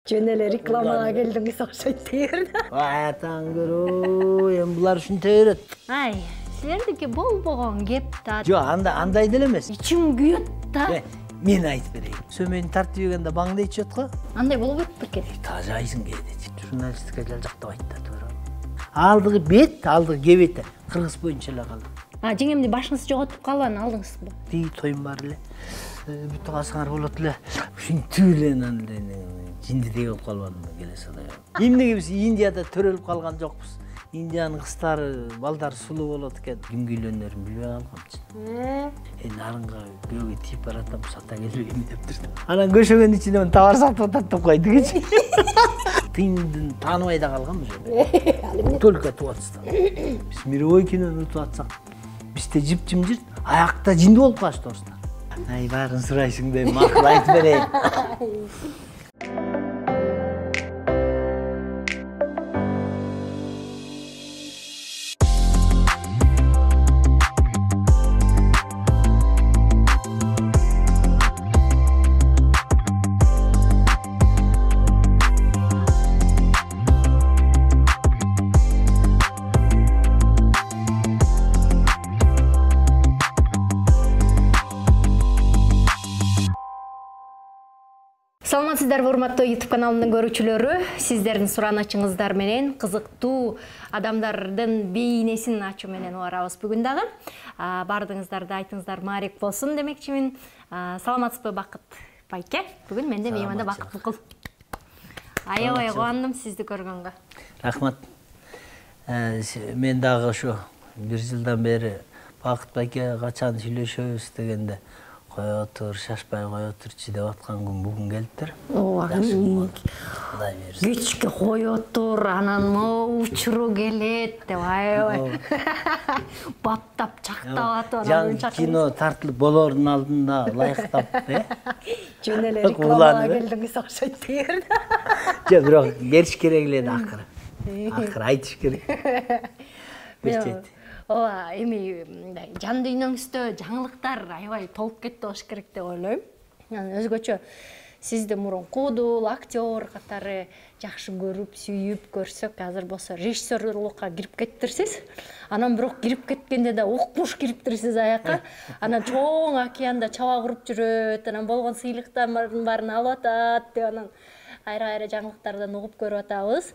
Жөн эле рекламага келдиңиз окшойт дейбир да. Атаң көрөө, эми булар ушинте берет. Ай, силердики болбогон кеп да. Жок, андай деле эмес. Ичим күйөт да. Мен айтып берейин. Сөмени тартып жегенде баңды ичет го. Андай болбойт бекен. Тазайсың кээде. Журналистика жактабайт да туура. Алдыгы бет, алдыгы кебети. Кыргыз боюнча эле калды. Жеңемди башыңызды жоготуп калган алдыңызбы? Тоюм бар эле. Бүт касыңар болот эле. Ушинтип эле жиндидей болуп калбадымбы келесе да. Эмнеге биз Индияда төрөлүп калган жокпуз? Индиянын кыздары, балдар сулуу болот экен. Кимге үйлөнөрүн билбей калгамчы. Нарынга күйөөгө тийип баратам, сата келбейм деп турду. Анан көшөгөнүн ичинде товар сатып атат деп койдугучу. Тыйындын тааныбай да калганбыз. Только туатсыздар. Биз мировой кинону утуп атсак, бизде жип-жимжирт, аякта жинди болуп калышты орустар. Ай, баарын сурайсың деп макул айтып берейин. Саламатсыздарбы, урматтуу YouTube каналынын көрүүчүлөрү. Сиздердин суранычыңыздар менен кызыктуу адамдардын бейнесин ачуу менен угарабыз бүгүн дагы. Бардыңыздарды айтыңыздар маарик болсун демекчимин. Саламатсызбы Бакыт байке? Бүгүн менде мейманда Бакыт Букул. Аябай кубандым сизди көргөнгө. Рахмат. Мен дагы ошо 1 жылдан бери Бакыт байке качан сүйлөшөбүз дегенде кое отур, шашпай кое отурчу деп аткан күн бүгүн келиптир. Кечке кое отур, анан могу учуру келет деп аябай баптап чактап атып анан кино тартылып болоордун алдында ылайыктап, Жөн эле рекламага келдиңиз окшойт дейбир да. Жок, бирок бериш керек эле акыры. Акыры айтыш керек. Ооба, эми жан дүйнөңүздө жаңылыктар аябай толуп кетти болуш керек деп ойлойм. Өзгөчө сизди мурун куудул, актер катары жакшы көрүп, сүйүп көрсөк, азыр болсо режиссерлукка кирип кеттирсиз. Анан бирок кирип кеткенде да укмуш кириптирсиз аяка. Анан чоң океанда чаба куруп жүрөт, анан болгон сыйлыктардын баарын алып атат деп анан айра-айра жаңылыктардан угуп көрүп атабыз.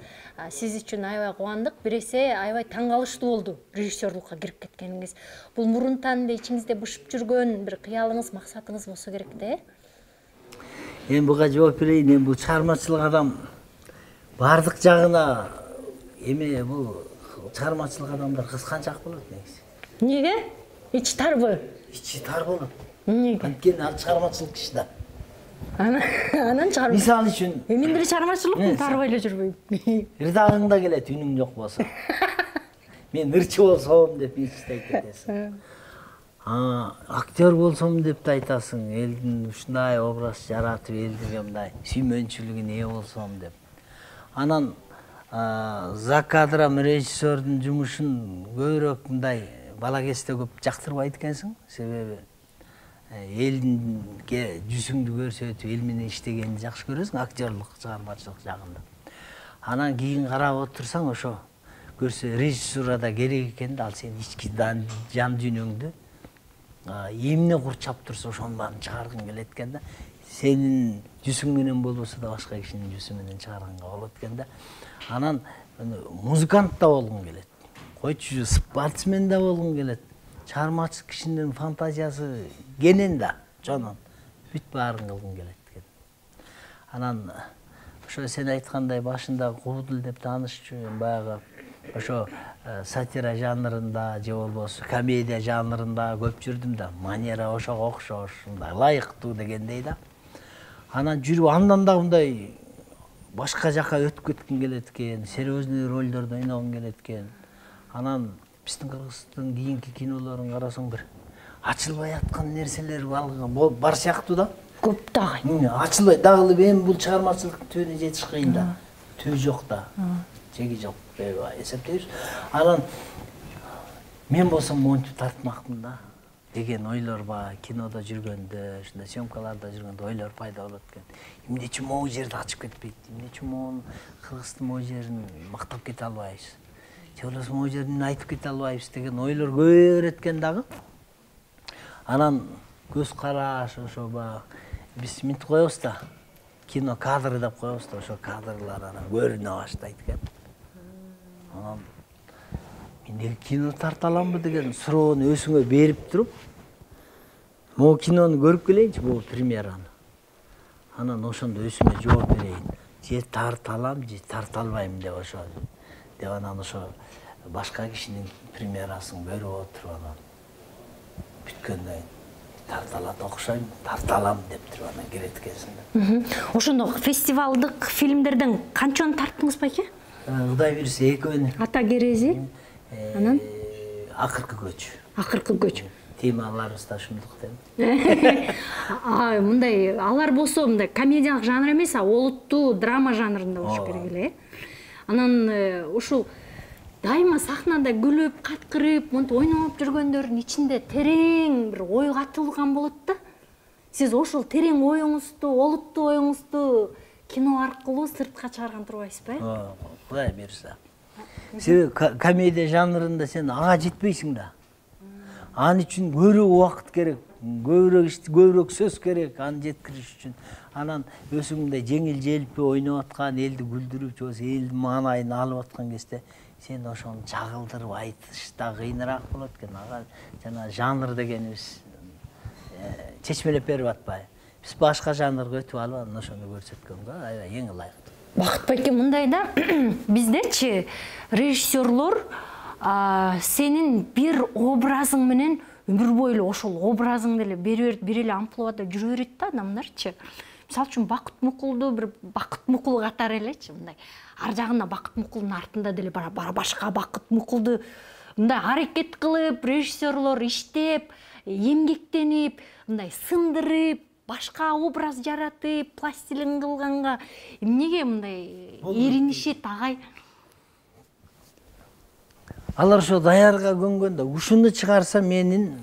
Сиз үчүн аябай кубандык. Биресе аябай таң калыштуу болду режиссерлукка кирип кеткениңиз. Бул мурунтан эле ичиңизде бышып жүргөн бир кыялыңыз, максатыңыз болсо керек да. Эми буга жооп берейин. Эми бул чыгармачылык адам бардык жагына эми бул чыгармачылык адамдар кысканчаак болот негизи. Неге? Ичи тарбы? Ичи тар болот. Неге? Анткени ал чыгармачылык иши да. Анан чыгарма. Мисалы үчүн Мен деле чыгармачылыкмын, тарбай эле жүрбөйм. Ырдагыңда келет, үнүң жок болсо. Мен ырчы болсом деп ичтей кетесиң. Актер болсом деп да айтасың, элдин ушундай образ жаратып элдерге мындай сүймөнчүлүгүнө ээ болсом деп. Анан за кадром режиссердун жумушун көбүрөөк мындай бала кезде көп жактырбайт экенсиң, себеби элдинге жүзүңдү көрсөтүп, эл менен иштегенди жакшы көрөсүң, актерлук, чыгармачылык жагында. Анан кийин карап отурсаң, ошо көрсө режиссурада керек экен да, ал сенин ички жан дүйнөңдү эмне курчап турса ошонун баарын чыгаргың келет экен да. Сенин жүзүң менен болбосо да башка кишинин жүзү менен чыгарганга болот экен да. Анан музыкант да болгуң келет. Койчу спортсмен да болгуң келет. Чыгармачы кишинин фантазиясы кенен да, жонон бүт баарын кылгың келет экен. Анан ошо сен айткандай башында куудул деп таанышчу, баягы ошо сатира жанрында же болбосо комедия жанрында көп жүрдүм да. Манера ошого окшош, мындай ылайыктуу дегендей да. Анан жүрүп андан да мындай башка жака өтүп кетким келет экен, серьезный ролдордо ойногум келет экен. Анан биздин Кыргыздын кийинки кинолорун карасаң бир ачылбай аткан нерселер бар сыяктуу да. Көп дагы. Ачылбай дагы эми бул чыгармачылыктын түбүнө жетиш кыйын да. Түбү жок да. Жеги жок деп эсептейбиз. Анан мен болсом монтип тартмакмын да. деген ойлор бар. Кинода жүргөндө, ушундай съемкаларда жүргөндө ойлор пайда болот экен. Эмнече могу жерди ачып кетпейт? Эмнече могу Кыргыздын могу жерин мактап кете албайбыз? Же болбосо могу жерин айтып кете албайбыз деген ойлор көбөйө берет экен дагы. Анан көз караш ошо баягы биз минтип коебуз да. Кино кадры деп коебуз да, ошо кадрлар анан көрүнө баштайт экен. Анан мен кино тарта аламбы деген суроону өзүңө берип туруп, могу кинону көрүп келейинчи, бул премьераны. Анан ошондо өзүмө жооп берейин. Же тарта алам, же тарта албайм деп ошо. Деп анан ошо башка кишинин премьерасын көрүп отуруп анан бүткөндөн кийин тарта алат окшойм, тарта алам деп туруп анан кирет экенсиң. Ошондо фестивалдык фильмдерден канчаны тарттыңыз байке? Кудай буйруса экөөнү. Ата керези. Анан акыркы көч. Акыркы көч. Темаларыбыз да ушундук деп. Мындай алар болсо мындай комедиялык жанр эмес, олуттуу драма жанрында болуш керек эле. Анан ушул дайыма сахнада күлүп, каткырып, монтип ойноп жүргөндөрдүн ичинде терең бир ой катылган болот да. Сиз ошол терең оюңузду, олуттуу оюңузду кино аркылуу сыртка чыгарган турбайсызбы? Кудай буйруса. Себеби комедия жанрында сен ага жетпейсиң да. Анын үчүн көбүрөөк убакыт керек, көбүрөөк сөз керек аны жеткириш үчүн. Анан өзүң мындай жеңил желпи ойноп аткан, элди күлдүрүп, же болбосо элдин маанайын алып аткан кезде сен ошону чагылдырып айтыш да кыйыныраак болот экен. Ага жана жанр дегенибиз чечмелеп берип атпайбы. Биз башка жанрга өтүп алып анан ошону көрсөткөнгө аябай эң ылайыктуу. Бакыт байке, мындай да, биздечи режиссерлор сенин бир образың менен өмүр бою ошол образыңды эле бир эле амплуада жүрө берет да адамдарчы. Мисалы үчүн Бакыт Мукулду бир Бакыт Мукул катары элечи, мындай ар жагында Бакыт Мукулдун артында деле башка Бакыт Мукулду мындай аракет кылып, режиссерлор иштеп, эмгектенип, мындай сындырып, башка образ жаратып, пластилин кылганга эмнеге мындай эринишет агай? Алар ошо даярга көнгөндө ушуну чыгарса менин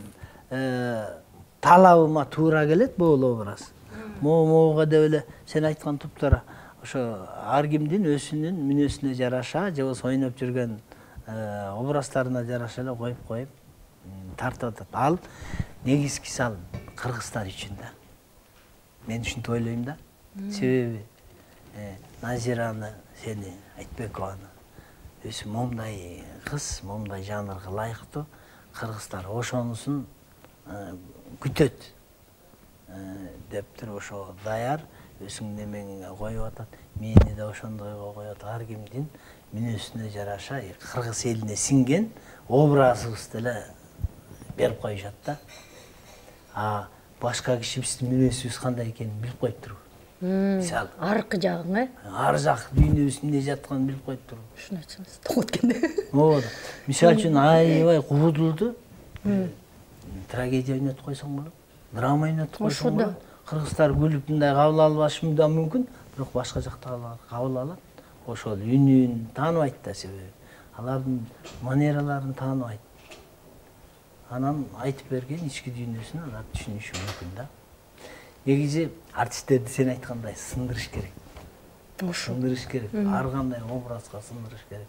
талабыма туура келет бул образ. Могуга деп эле сен айткан туптара ошо ар кимдин өзүнүн мүнөзүнө жараша, же болбосо ойноп жүргөн образдарына жараша эле коюп тартып атат. Ал негизги салым кыргыздар үчүн да. Мен ушинтип ойлойм да. Себеби Назираны, сени, Айтбекованы өзү момундай кыз, момундай жанрга ылайыктуу кыргыздар ошонусун күтөт деп туруп ошо даяр өзүңдүн немеңе коюп атат. Мени да ошондойго коет. Ар кимдин мүнөзүнө жараша кыргыз элине сиңген образыбызды эле берип коюшат да. Башка киши биздин мүнөзүбүз кандай экенин билип коюп туруп. Мисалы, аркы жагын, ар жак дүйнөбүз эмне жатканын билип коюп туруп. Ушуну айтсаңыз, тоң өткөндө. Мисалы үчүн аябай кубудулду трагедия ойнотуп койсоң болот. Драма ойнотуп койсоң болот. Кыргыздар күлүп мындай кабыл албашы да мүмкүн, бирок башка жакта кабыл алат. Ошол үнүн тааныбайт да, себеби алардын манераларын тааныбайт. Анан айтып берген ички дүйнөсүн алар түшүнүшү мүмкүн да. Негизи артисттерди сен айткандай сындырыш керек. Сындырыш керек. Ар кандай образга сындырыш керек.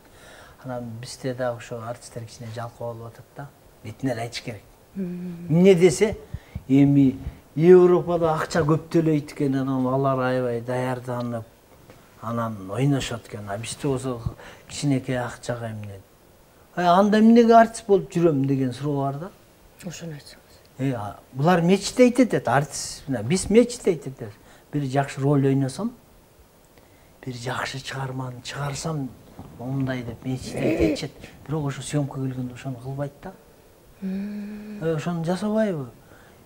Анан бизде да ошо артисттер кичине жалкоо болуп атат да. Бетине эле айтыш керек. Эмне десе, эми Европада акча көп төлөйт экен, анан алар аябай даярданып, анан ойношот экен. Бизде болсо кичинекей акчага эмне. Анда эмнеге артист болуп жүрөм деген суроо бар да. Ошону айтсаңыз. Булар мечте айтат, артист. Биз мечте айтат. Бир жакшы роль ойносом, бир жакшы чыгарманы чыгарсам, мындай деп мечте айтат. Бирок ошо съемка келгенде ошону кылбайт да. Ошону жасабайбы?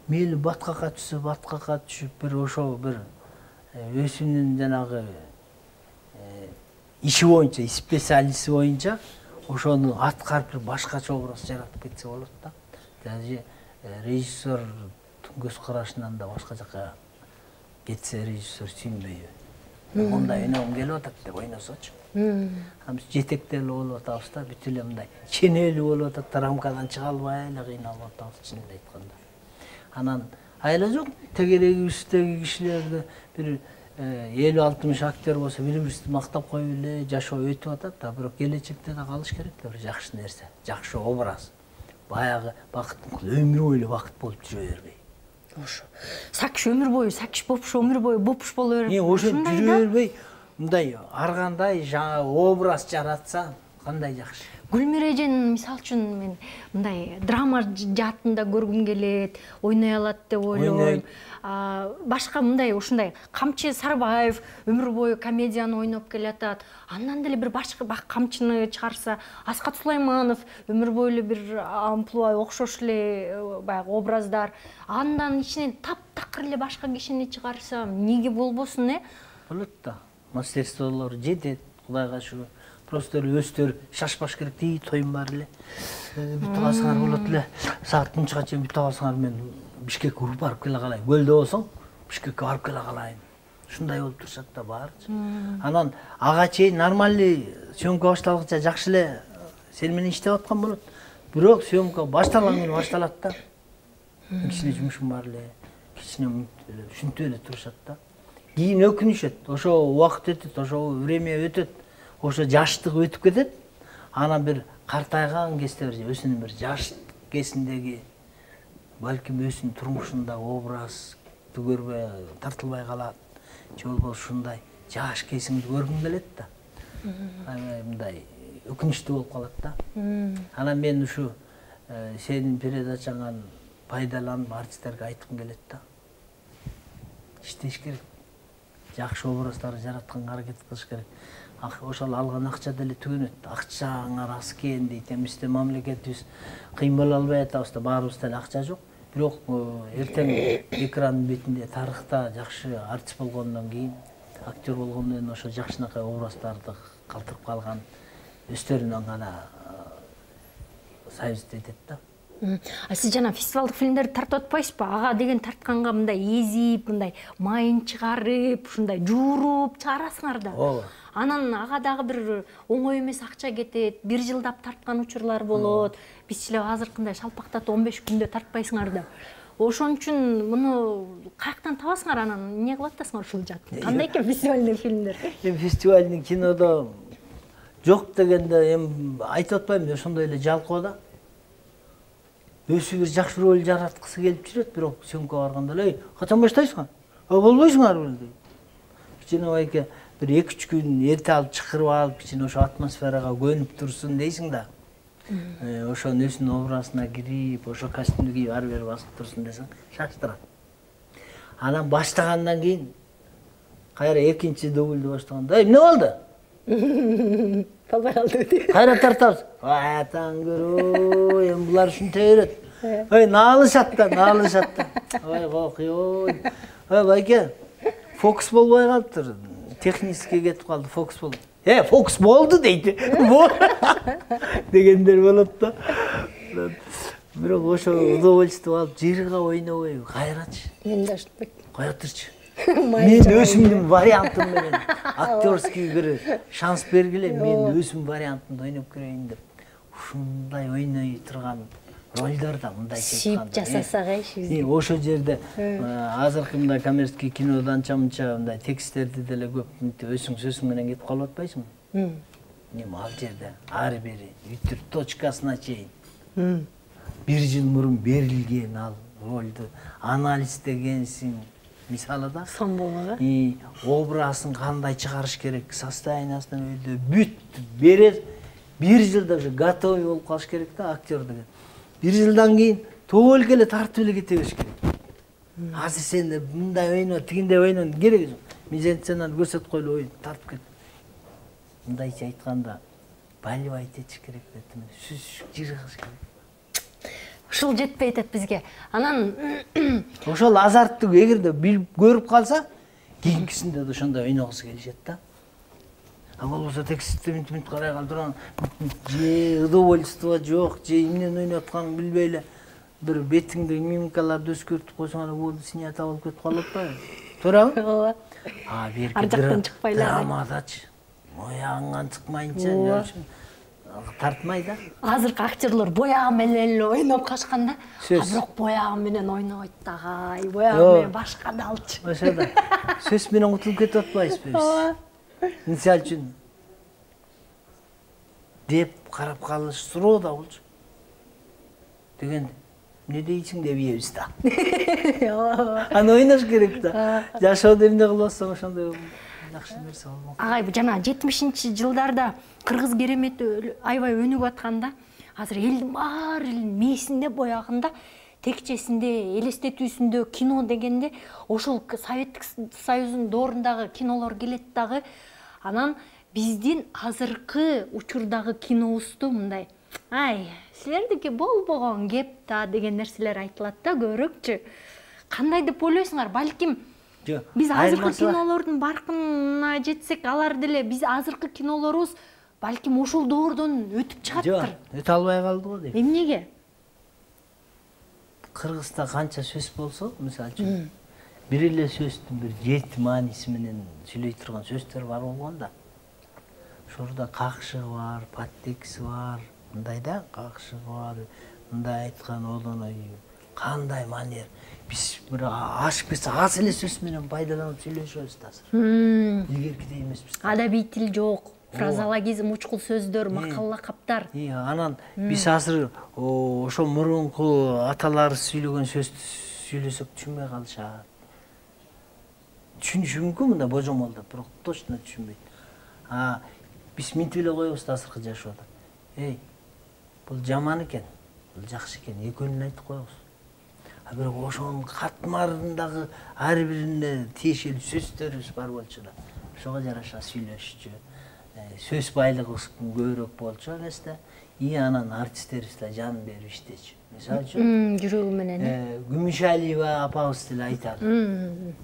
Мейли баткакка түшсө, баткакка түшүп, бир ошо бир өзүнүн жанагы иши боюнча, специалисти боюнча ошону аткарып бир башкача образ жаратып кетсе болот да. Даже режиссер көз карашынан да башка жака кетсе режиссер сүйүнбөйбү. Мындай ойногум келип атат деп ойносочу. Биз жетектелип болуп атабыз да, бүт эле мындай ченелүү болуп атат, рамкадан чыга албай эле кыйналып атабыз, чынын айтканда. Анан айла жок, тегерегибиздеги кишилерди бир 50-60 актер болсо бири-бирибизди мактап коюп эле жашоо өтүп атат да, бирок келечекте да калыш керек да бир жакшы нерсе, жакшы образ. Баягы бакыттын өмүр бою бакыт болуп жүрө бербей. Ошо. Сакиш өмүр бою, сакиш бопуш өмүр бою бопуш боло берет. Ошо жүрө бербей, мындай ар кандай жаңа образ жаратса, кандай жакшы. Гүлмир эжени мисалы үчүн мен мындай драма жаатында көргүм келет, ойной алат деп ойлойм. Башка мындай ушундай Камчы Сарбаев өмүр бою комедияны ойноп келатат. Андан деле бир башка камчыны чыгарса, Аскат Сулайманов өмүр бою бир амплуа окшош эле баягы образдар. Андан ичинен таптакыр эле башка кишини чыгарса, эмнеге болбосун, Болот да. Мастерстволор жетет, Кудайга шүгүр. Просто өстөр шашпаш керек дей, тойым бар эле. Бүтүп алсаңар болот эле. Саат мынчага чейин бүтүп алсаңар мен Бишкекке уруп барып келе калайын. Көлдө болсоң, Бишкекке барып келе калайын. Ушундай болуп турушат да баарычы. Анан ага чейин нормальный съемка башталгыча жакшы эле сен менен иштеп аткан болот. Бирок съемка башталган күнү башталат да. Кичине жумушум бар эле. Кичине ушинтип эле турушат да. Кийин өкүнүшөт. Ошо убакыт өтөт, ошо время өтөт. Ошо жаштык өтүп кетет. Анан бир картайган кезде бир өзүнүн бир жаш кезиндеги балким өзүнүн турмушундагы образ көрбөй тартылбай калат. Же болбосо ушундай жаш кезиңди көргүм келет да. Мындай өкүнүчтүү болуп калат да. Анан мен ушу сенин передачаңан пайдаланып артисттерге айткым келет да. Иштеш керек. Жакшы образдарды жаратканга аракет кылыш керек. Ошол алган акча деле түгөнөт. Акчаңар аз экен дейт. Бизде мамлекетибиз кыйын боло албай атабыз да, баарыбызда эле акча жок. Бирок эртең экрандын бетинде тарыхта жакшы артист болгондон кийин, актер болгондон кийин ошо жакшынакай образдарды калтырып калган өздөрүнөн гана союз этет да. Сиз жана фестивалдык фильмдерди тартып атпайсызбы? Ага деген тартканга мындай эзип, мындай майын чыгарып, ушундай жууруп чыгарасыңар да. Ооба. Анан ага дагы бир оңой эмес акча кетет, бир жылдап тарткан учурлар болот. Бизчиле азыркындай шалпактатып 15 күндө тартпайсыңар да. Ошон үчүн муну каяктан табасыңар, анан эмне кылып атасыңар ушул жакты? Кандай экен фестивальный фильмдер? Фестивальный кинодо жок дегенде эми айтып атпайм, ошондой эле жалкоо да. Өзү бир жакшы роль жараткысы келип жүрөт, бирок съемкага барганда эле качан баштайсыңар? Болбойсуңар бул. Кичине байке бир 2-3 күн эрте алып чакырып алып, кичине ошо атмосферага көнүп турсун дейсиң да. Ошо өзүнүн образына кирип, ошо костюмду кийип ары бери басып турсун десең, шаштырат. Анан баштагандан кийин кайра экинчи дублду баштаганда, эмне болду? Калбай калды. Кайра тартабыз. Атаң көрөй, эми булар ушинтей берет. Ой, наалышат да. Ой, кокуй. Ой, байке, фокус болбой калыптыр. Технический кетип калды, фокус болду. Фокус болду дейт. Дегендер болот да. Бирок ошо удовольствие алып жырга ойнобой кайрачы. Мен да ушундай. Кое турчу. Мен өзүмдүн вариантым менен актерский бир шанс бергиле, мен өзүм вариантымды ойноп көрөйүн деп. Ушундай ойной турган ролдордо мындай сүйүп жасасак ишибизди. Ошо жерде азыркы мындай коммерческий кинодо анча-мынча мындай тексттерди деле көп өзүң сөзүң менен кетип калып атпайсыңбы? Эми ал жерде ары бери бүтүр точкасына чейин 1 жыл мурун берилген ал ролду анализдегенсиң. Мисалы да, Самболага. Образын кандай чыгарыш керек, состояниясын өйдө бүт берер. 1 жылда уже готовый болуп калыш керек да актер деген. 1 жылдан кийин только эле тартып эле кете бериш керек. Азыр сен мындай ойно, тигиндей ойно керек жок. Мизенценаны көрсөтүп койлу, ой, тартып кет. Мындайча айтканда, болевать этиш керек деп, сүз жыргаш керек. Ушул жетпей атат бизге. Анан ошол азарттык эгерде билип көрүп калса, кийинкисинде да ошондой ойногусу келишет да. А болбосо текстти мынтип карай калдырган, же удовольствие жок, же эмнени ойноп атканын билбей эле бир бетиңди мимикаларды өзгөртүп койсоң эле болду, снято болуп кетип калып атпайбы? Туурабы? ооба. Берки драмадачы. Моягыңан чыкмайынча, тартмай да. Азыркы актерлор боягы менен эле ойноп качканда, Сөз. бирок боягы менен ойнобойт дагы. Боягы менен башка да алчу. Ошо да. Сөз менен кутулуп кетип атпайсызбы биз? Мисалы үчүн деп карап калыш суроо да болчу. Деген эмне дейсиң деп ийебиз да. Аны ойнош керек да. Жашоодо эмне кылып атсаң ошондой жакшы нерсе болмок. Агай жана 70-жылдарда кыргыз керемети аябай өнүгүп атканда, азыр элдин баары мээсинде боягында, текчесинде, элестетүүсүндө кино дегенде ошол Советтик Союздун доорундагы кинолор келет дагы. Анан биздин азыркы учурдагы кинобузду мындай ай, силердики болбогон кеп да деген нерселер айтылат да көбүрөөкчү. Кандай деп ойлойсуңар? Балким биз азыркы кинолордун баркына жетсек, алар деле биз азыркы кинолорубуз балким ошол доордон өтүп чыгаттыр. Жок, өтө албай калды го дейм. Эмнеге? Кыргызда канча сөз болсо, мисалы үчүн, бир эле сөздүн бир 7 мааниси менен сүйлөй турган сөздөр бар болгон да. Ошорда какшыгы бар, подтексти бар, мындай да какшыгы бар, мындай айткан олоно кандай манер. Биз бир ашып кетсе аз эле сөз менен пайдаланып сүйлөшөбүз да азыр. Илгеркидей эмеспиз. Адабий тил жок, фразологизм, учкул сөздөр, макал лакаптар. Анан биз азыр ошо мурунку аталар сүйлөгөн сөздү сүйлөсөк түшүнбөй калышат. Түшүнүшү мүмкүн мында божомолдоп, бирок точно түшүнбөйт. Биз минтип эле коебуз да азыркы жашоодо. Эй, бул жаман экен, бул жакшы экен, экөөнүн айтып коебуз. Бирок ошонун катмарындагы ар бирине тиешелүү сөздөрүбүз бар болчу да. Ошого жараша сүйлөшчү. Сөз байлыгыбыз көбүрөөк болчу эместе. Анан артисттерибиз да жан берип иштечү. Мисалы үчүн, жүрөгү менен. Гүмүшалиева апабыз деле айтады.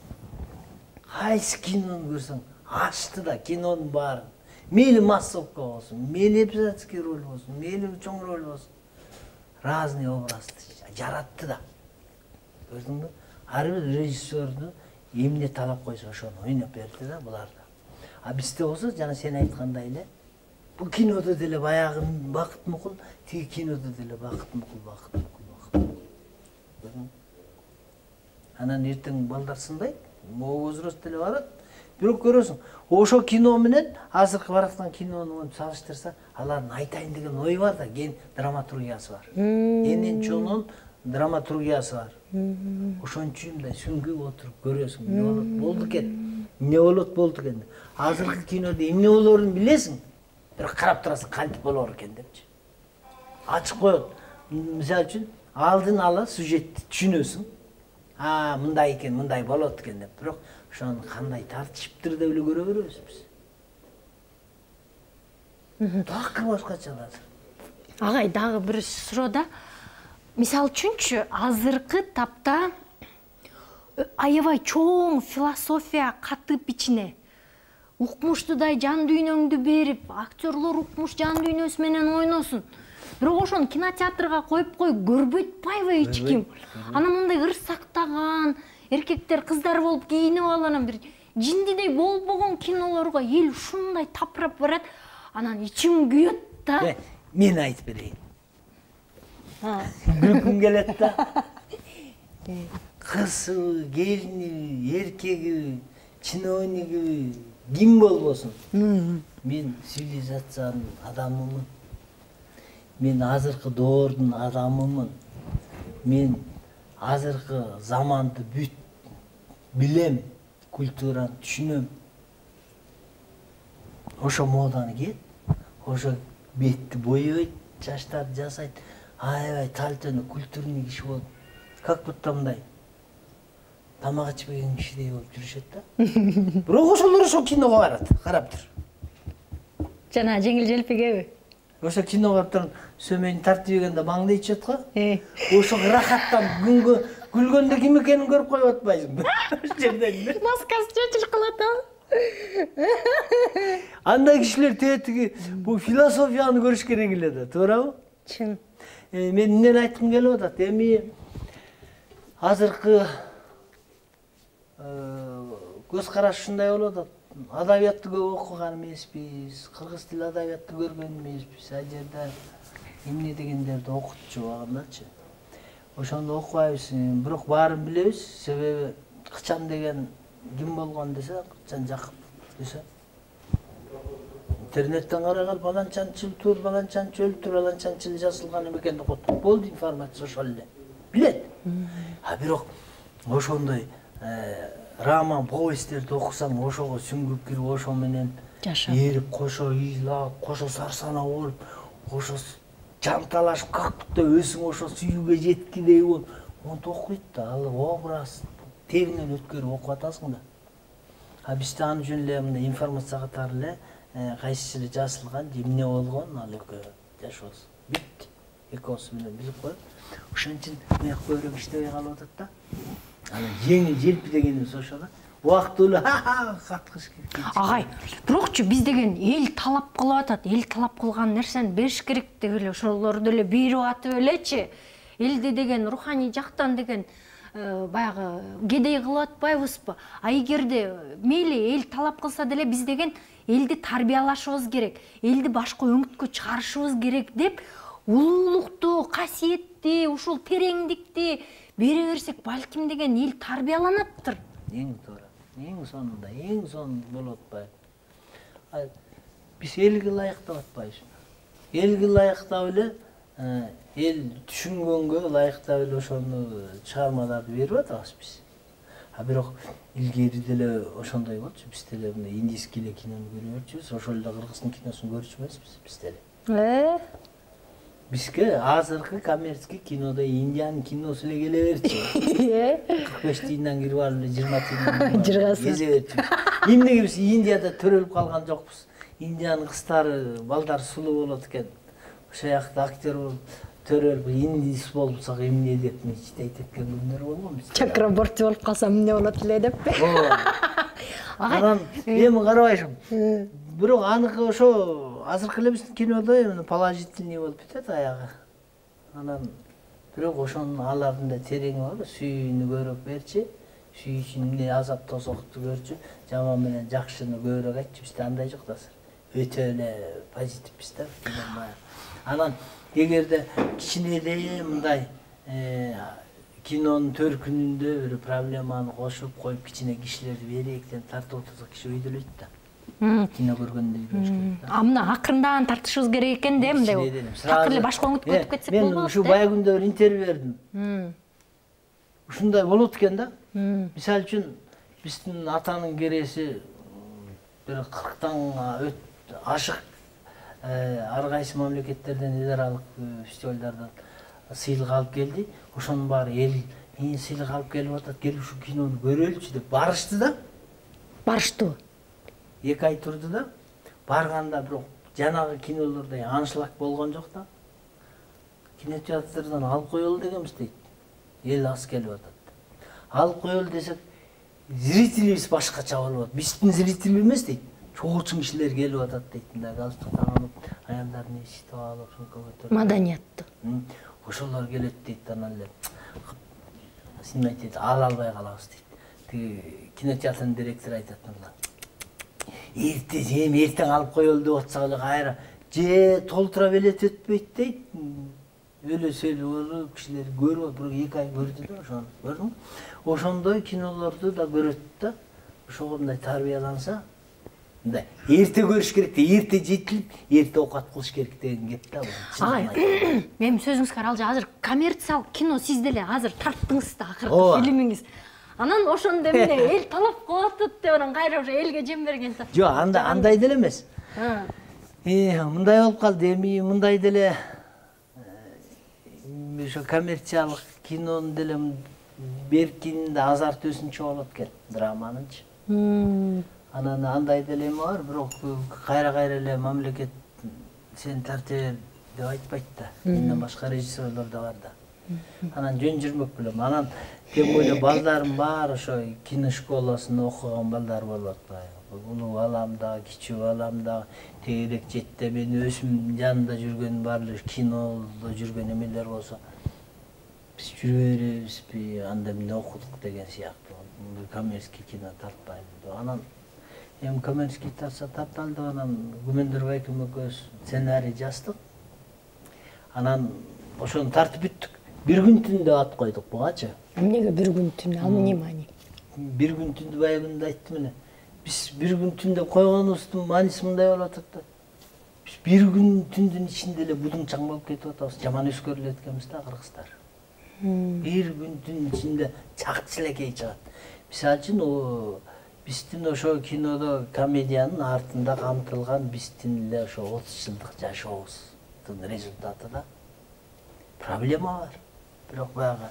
Кайсы кинону көрсөң, ачты да кинонун баарын. Мейли массовка болсун, мейли эпизодский роль болсун, мейли чоң роль болсун. Разный образды жаратты да. Көрдүңбү? Ар бир режиссердун эмне талап койсо ошону ойноп берди да буларда. Бизде болсо жана сен айткандай эле, бул кинодо деле баягы Бакыт Мукул, тиги кинодо деле Бакыт Мукул. Анан эртең балдар сындайт, могу возраст деле барат. Бирок көрөсүң, ошо кино менен азыркы бараткан кинону салыштырса, алардын айтайын деген ой бар да, кен драматургиясы бар. Энен чонун драматургиясы бар. Ошон үчүн мындай сүңгүп отуруп көрөсүң, эмне болот болду экен, эмне болот болду экен. Азыркы кинодо эмне болоорун билесиң, бирок карап турасың кантип болоор экен депчи. Ачып коет. Мисалы үчүн, алдын ала сюжетти түшүнөсүң. Мындай экен, мындай болот экен деп. Бирок ошону кандай тартышыптыр деп эле көрө беребиз биз. Такыр башкача азыр. Агай, дагы бир суроо да. Мисалы үчүнчү, азыркы тапта аябай чоң философия катып ичине. Укмуштудай жан дүйнөңдү берип, актерлор укмуш жан дүйнөсү менен ойносун. Бирок ошону кинотеатрга коюп көрбөйт атпайбы эч ким. Анан мындай ыр сактаган эркектер, кыздар болуп кийинип алып, бир жиндидей болбогон кинолорго эл ушундай тапырап барат. Анан ичим күйөт да. Мен айтып берейин. Күлкүм келет да. Кызы, келини, эркеги, чиновниги ким болбосун. Мен цивилизациянын адамымын. Мен азыркы доордун адамымын. Мен азыркы заманды бүт билем, культураны түшүнөм. Ошо моданы кийет, ошо бетти боёйт, чачтарды жасайт. Аябай талтөнү культурный киши болуп, как будто мындай тамак ичпеген кишидей болуп жүрүшөт да. Бирок ошолор ошо киного барат, карап тур. Жана жеңил желпигеби? Ошо кино карап туруп, сөмөйүн тартып жегенде маңдай ичет го. Ошо рахаттан күнгө күлгөндө ким экенин көрүп коюп атпайсыңбы? Ошол жерден маскасы чечилип калат а. Андай кишилер тетиги бул философияны көрүш керек эле да, туурабы? Чын. Мен эмнени айткым келип атат? Эми азыркы көз караш ушундай болуп атат. адабиятты көп окуган эмеспиз, кыргыз тили адабиятты көргөн эмеспиз. Ал жерде эмне дегендерди окутчубагандачы. Ошондо окубайбыз, бирок баарын билебиз. Себеби Кычан деген ким болгон десе, Кычан Жакып десе. Интернеттен караган баланчанчыл тур, баланчанчы өлтүр, баланчанчыл жазылган экен деп коет. Болду, информация ошол эле. Билет. Бирок ошондой роман, повесттерди окусаң, ошого сүңгүп кирип, ошо менен эрип, кошо ыйлап, кошо сарсанаа болуп, кошо жанталашып, кактыкта өзүң ошо сүйүүгө жеткидей болуп, онтип окуйт да, ал образ теринен өткөрүп окуп атасың да. Бизде аны үчүн эле мындай информация катары эле кайсысы жазылган, эмне болгон, ал экөө жашообуз. Бүт. Экөөсү менен билип коюп. Ошон үчүн мен көбүрөөк иштебей калып атат да. Анан жеңил желпи дегенибиз ошо да. Убактылуу каткыш керек. Агай, бирокчу биз деген эл талап кылып атат, эл талап кылган нерсени бериш керек деп эле ошолорду эле берип атып элечи. Элди деген руханий жактан деген баягы кедей кылып атпайбызбы? А эгерде мейли эл талап кылса деле биз деген элди тарбиялашыбыз керек, элди башка өңүткө чыгарышыбыз керек деп улуулукту, касиетти, ушул тереңдикти бере берсек, балким деген эл тарбияланаптыр. Эң туура. Эң сонунда, эң сонун болуп атпайбы. Биз элге ылайыктап атпайбызбы? Элге ылайыктап эле, эл түшүнгөнгө ылайыктап эле ошону чыгармаларды берип атабыз биз. Бирок илгери деле ошондой болчу, биз деле мындай индийский эле кинону көрө берчүбүз, ошол эле кыргыздын киносун көрчүбүз биз деле. Бизге азыркы коммерческий кинодо Индиянын киносу эле келе берчү. 45 тыйындан кирип алып эле 20 тыйындан кезе берчү. Эмнеге биз Индияда төрөлүп калган жокпуз? Индиянын кыздары, балдары сулуу болот экен. Ошол жакта актер болуп төрөлүп, индис болсак эмне деп нечте айтып кеткен күндөр болгон биз. Чакраборти болуп калсам эмне болот эле деппи? Анан эми карабайсың. Бирок аныкы ошо азыркы эле биздин кинодо эми положительный болуп кетет аягы. Анан бирок ошонун алардын да тереңи бар, сүйүүнү көрүп берчи, сүйүүчүн эмне азап тосокту көрчү, жаман менен жакшыны көбүрөөк айтчы, бизде андай жок да азыр. Өтө эле позитивбиз да. Анан эгерде кичинедей мындай кинонун төркүнүндө бир проблеманы кошуп коюп, кичине кишилерди беректен тартып отурсак, киши өйдөлөйт да. Кино көргөндөй болуш керек да. Мына акырындан тартышыбыз керек экен да, мындай. Так эле башка өңүткө өтүп кетсек болбойт. Мен ушу бая күндө бир интервью бердим. Ушундай болот экен да. Мисалы үчүн биздин атанын кереси бир 40тан ашык ар кайсы мамлекеттерден эл аралык фестивалдардан сыйлык алып келди. Ошонун баары эл мен сыйлык алып келип атат, келип ушу кинону көрөлүчү деп барышты да. Барыштыбы? 2 ай турду да. Барганда бирок жанагы кинолордой аншлаг болгон жок да. Кинотеатрдан алып коелу дегенбиз дейт. Эл аз келип атат. Алып коелу десек, зрителибиз башкача болуп атат. Биздин зритель эмес дейт. Чоочун кишилер келип атат дейт. Мындай галстук тагынып, аялдарын эшитип алып, сумка көтөрүп. Маданияттуу. Ошолор келет дейт, анан эле сиңмейт дейт, ала албай калабыз дейт. Тиги кинотеатрдын директору айтат мына. Эртең алып коелу деп атсак эле кайра же толтура белет өтпөйт дейт. Өлө сөйлөп болуп, кишилер көрүп, бирок 2 ай көрдү да ошону. Көрдүңбү? Ошондой кинолорду да көрөт да. Ошого мындай тарбияланса, мындай эрте көрүш керек да, эрте жетилип, эрте оокат кылыш керек деген кеп да бул. Менин сөзүңүзгө аралжа азыр коммерциялык кино сиз деле азыр тарттыңыз да акыркы фильмиңиз. Анан ошондо эмне эл талап кылып атат деп анан кайра ошо элге жем берген да. Жок, андай деле эмес. Мындай болуп калды, эми мындай деле ошо коммерциялык кинонун деле беркинин да азарт өзүнчө болот экен, драманынчы. Анан андай деле эме бар, бирок кайра эле мамлекет сени тарта бер деп айтпайт да. Менден башка режиссерлор да бар да. Анан жөн жүрмөк белем. Анан тем более балдарым бар, ошо кино школасында окуган балдар болуп атпайбы. Улуу балам да, кичүү балам да, тегерек жетте мен өзүм жанында жүргөн баарлык кинодо жүргөн эмелер болсо, биз жүрө беребизби, анда эмне окудук деген сыяктуу. Коммерческий кино тартпайбы. Анан эми коммерческий тапталды, анан Күмөндөр Байкем экөөбүз сценарий жаздык. Анан ошону тартып бүттүк. Бир күн түндө ат койдук бугачы. Эмнеге бир күн түн? Ал эмне маани? Бир күн түндө баягында айттым эле. Биз бир күн түндө койгонубуздун мааниси мындай болуп атат да. Биз бир күн түндүн ичинде эле будуңчаң болуп кетип атабыз. Жаман өскөрүлүп эткенбиз да кыргыздар. Бир күн түн ичинде чакчылекей чыгат. Мисалы үчүн биздин ошо кинодо комедиянын артында камтылган биздин эле ошо 30 жылдык жашообуздун результаты да. Проблема бар. Бирок баягы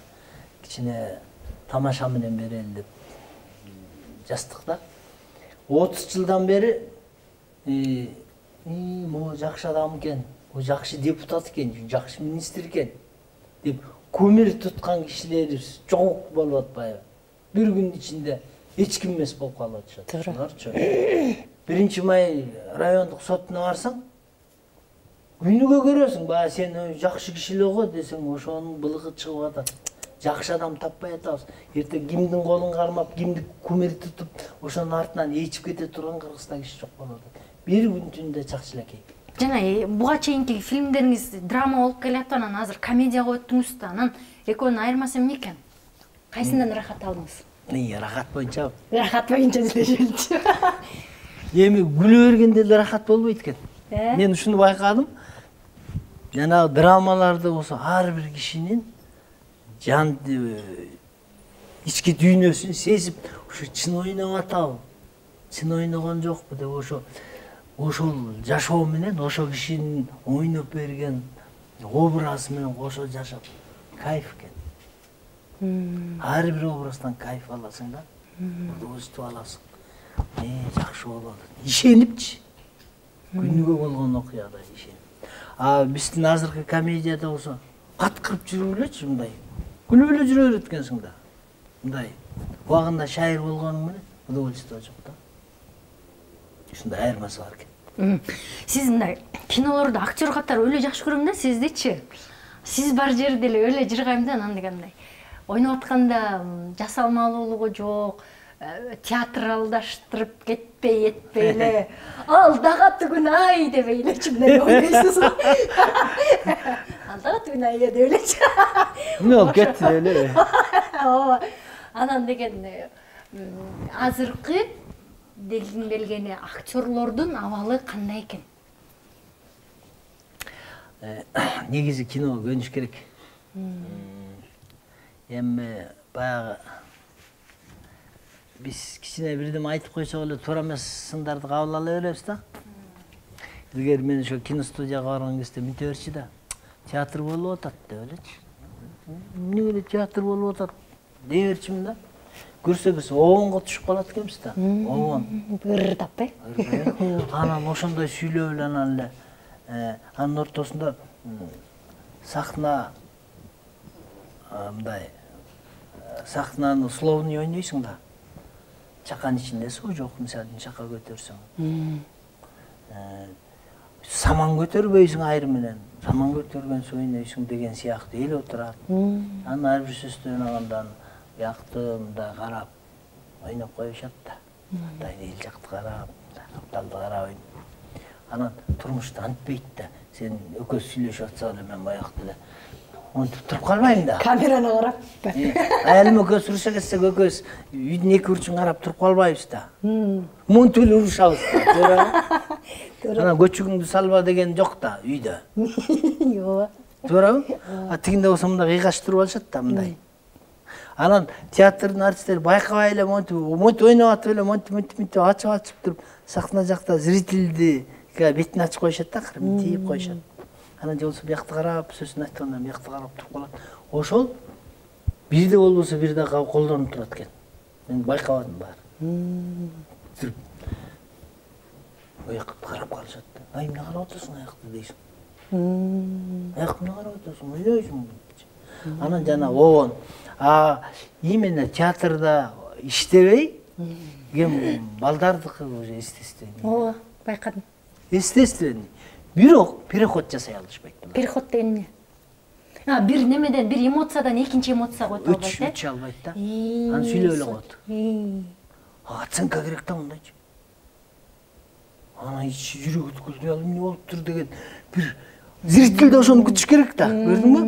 кичине тамаша менен берели деп жаздык да. 30 жылдан бери могу жакшы адам экен, бул жакшы депутат экен, жакшы министр экен деп көмүр туткан кишилерибиз жок болуп атпайбы? Бир күн ичинде эч ким эмес болуп калып атышат. Ошолорчу. 1-май райондук сотуна барсаң, күнүгө көрөсүң, баягы сен жакшы киши эле го десең, ошонун былыгы чыгып атат. Жакшы адам таппай атабыз. Эртең кимдин колун кармап, кимди көмүр тутуп, ошонун артынан ээчип кете турган Кыргызда киши жок болуп атат. Бир күн түндө чакчылекей. Жана буга чейинки фильмдериңиз драма болуп келатты, анан азыр комедияга өттүңүз да. Анан экөөнүн айырмасы эмне экен? Кайсынан рахат алдыңыз? Рахат боюнча. Рахат боюнча делешелчү. Эми күлө бергенде эле рахат болбойт экен. Мен ушуну байкадым. Жанагы драмаларда болсо ар бир кишинин жан ички дүйнөсүн сезип, ушу чын ойноп атабы, чын ойногон жокпу деп ошол жашоо менен ошо кишинин ойноп берген образы менен кошо жашап кайф экен. Ар бир образдан кайф аласың да, удовольствие аласың. Жакшы болот. Ишенипчи. Күнүгө болгон окуяда ишенип. Биздин азыркы комедияда болсо каткырып жүрүп элечи мындай. Күлүп эле жүрө берет экенсиң да. Мындай убагында шайыр болгону менен удовольствие жок да. Ушундай айырмасы бар экен. Сиз мындай кинолордо актер катары өлө жакшы көрөм да, сиздичи. Сиз бар жерде эле өлө жыргайм да, анан дегендей. Ойноп атканда жасалмалуулугу жок, театралдаштырып кетпей этпей эле. Ал дагы түгүн ай дебей элечи мындай ойнойсуз. Ал дагы түгүн ай деп элечи. Эмне болуп кетти эле. Ооба. Анан деген азыркы дегин келгени актерлордун абалы кандай экен? Негизи киного көнүш керек. Эми баягы биз кичине бирдеме айтып койсок эле туура эмес сындарды кабыл ала беребиз да. Илгери мен ошо киностудияга барган кезде мынте берчи да. Театр болуп атат деп элечи. Эмне эле театр болуп атат дей берчимин да. Көрсөбүз оонго түшүп калат экенбиз да. Оон. Бырдап Анан ошондой сүйлөп эле анан эле анын ортосунда сахна мындай сахнаны условный ойнойсуң да. Чаканын ичинде суу жок, мисалы чака көтөрсөң. Саман көтөрбөйсүң айры менен. Саман көтөргөн суу ойнойсуң деген сыяктуу эл отурат. Анан ар бир сөздү ойногондон бияктı мындай карап ойноп коюшат да. Мындай эл жакты карап, капталды карап. Анан турмушта антпейт да. Сен экөөс сүйлөшүп атсаң эле мен баягы эле монтип туруп калбайм да. Камераны карап. Аялым экөөс уруша кетсек экөөс үйдүн эки бурчун карап туруп калбайбыз да. Монтип эле урушабыз да. Анан көчүгүңдү салба деген жок да үйдө. Ооба. Туурабы? Тигинде болсо мындай кыйгаш туруп алышат да мындай. Анан театрдын артисттери байкабай эле монтип ойноп атып эле монтип ачып туруп сахна жакта зрительди бетин ачып коюшат да, тиіп коюшат. Анан же болсо биякты карап, сөзүн айтканда биякты карап туруп калат. Ошол бирде болбосо бирде колдонуп турат экен. Мен байкабадым баары. Оякты карап калышат. Ай, эмне карап атасың аякты дейсиң. Аяк эмне карап атасың? Ойнойсуң. Анан жана оон. Именно театрда иштебей, кем балдардыкы уже естественный. Ооба, байкадым. Естественный. Бирок переход жасай алышпайт. Переход деген эмне? Бир немеден, бир эмоциядан экинчи эмоцияга өтө албайт, Өтүш албайт да. Анан сүйлөп эле коет. Оценка керек да мындайчы. Ана ичи жүрөгү түкүлдү, эмне болуптур деген бир зритель да ошону күтүш керек да. Көрдүңбү?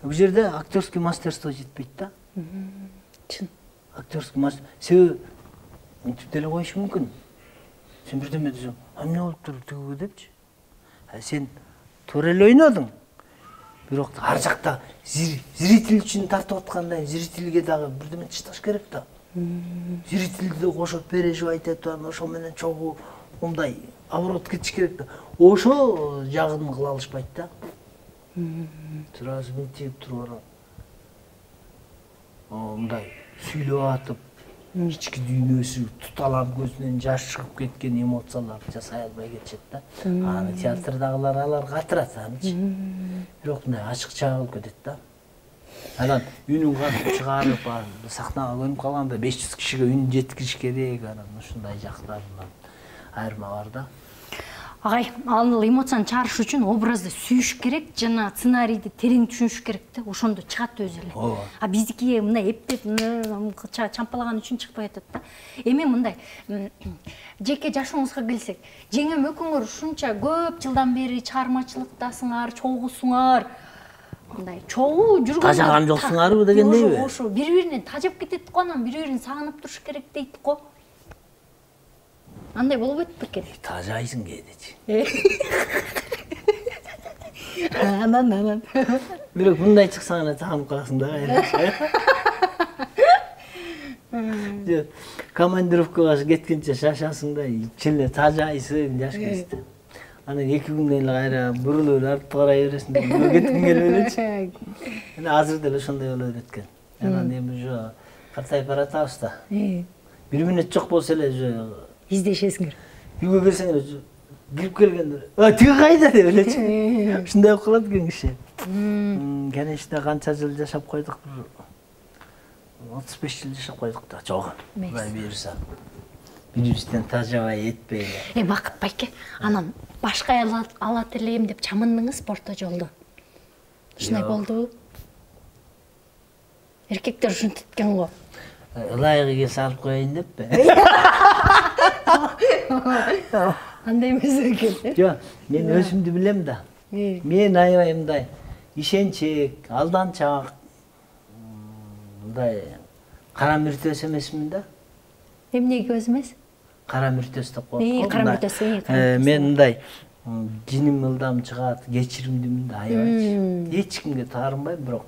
Бул жерде актерский мастерство жетпейт да. Чын. Актерский мастер. Себеби мынтип деле коюшу мүмкүн. Сен бирдеме десең, эмне болуптур тигүү депчи. Сен туура эле ойнодуң. Бирок ар жакта зритель үчүн тартып аткандай, зрительге дагы бирдеме ташташ керек да. Зрительди да кошо переживать этип анан ошо менен чогуу мындай оборот кетиш керек да. Ошо жагын кыла алышпайт да. Сразу мынтип туруп алып. Мындай сүйлөп атып, ички дүйнөсү туталап көзүнөн жаш чыгып кеткен эмоцияларды жасай албай кетишет да. Аны театрдагылар алар катырат анычы. Бирок мындай ачыкча болуп кетет да. Анан үнүн катып чыгарып, сахнага көнүп калганда 500 кишиге үн жеткириш керек, анан ушундай жактарынан айырма бар да. Агай, ал эмоцияны чыгарыш үчүн образды сүйүш керек, жана сценарийди терең түшүнүш керек да, ошондо чыгат өзү эле. А биздики мындай эптеп чампалаган үчүн чыкпай атат да. Эми мындай жеке жашооңузга келсек, жеңем экөөңөр ушунча көп жылдан бери чыгармачылыктасыңар, чогуусуңар. Мындай чогуу жүргөн. Тажаган жоксуңарбы дегендейби? Ошо бири-биринен тажап кетет го, анан бири-бирин сагынып туруш керек дейт го. Андай болбойт бекен. Тажайсың кээдечи. Анан. Бирок мындай чыксаң эле таанып каласың да. Командировкага кеткенче шашасың да, ичеле тажайсың жаш кезде. Анан 2 күндөн эле кайра бурулуп эле артқа карай бересиң да, кеткиң келип элечи. Эне азыр деле ошондой боло берет экен. Анан эми уже картайып баратабыз да. 1 мүнөт жок болсо эле уже издешесиңер. Үйгө келсеңер кирип келгенде, тиги кайда деп элечи. Ушундай болуп калат экен киши. Конечно, канча жыл жашап койдук, 35 жыл жашап койдук да. Жок. Кудай буйруса. Бирибизден тажабай этпей. Бакыт байке, анан башка алат элем деп чамындыңыз порто жолдо. Ушундай болдубу? Эркектер ушинтип эткен го. Ылайыгы келсе алып коеюн деппи? Андай эмес экен. Жок, мен өзүмдү билем да. Мен аябай мындай ишенчек, алданчак, мындай кара мүртөс эмесмин да. Эмнеге өзү эмес? Кара мүртөс деп коет. Кара мүртөс. Мен мындай жиним ылдам чыгат, кечиримдимин да аябайчы. Эч кимге таарынбайм, бирок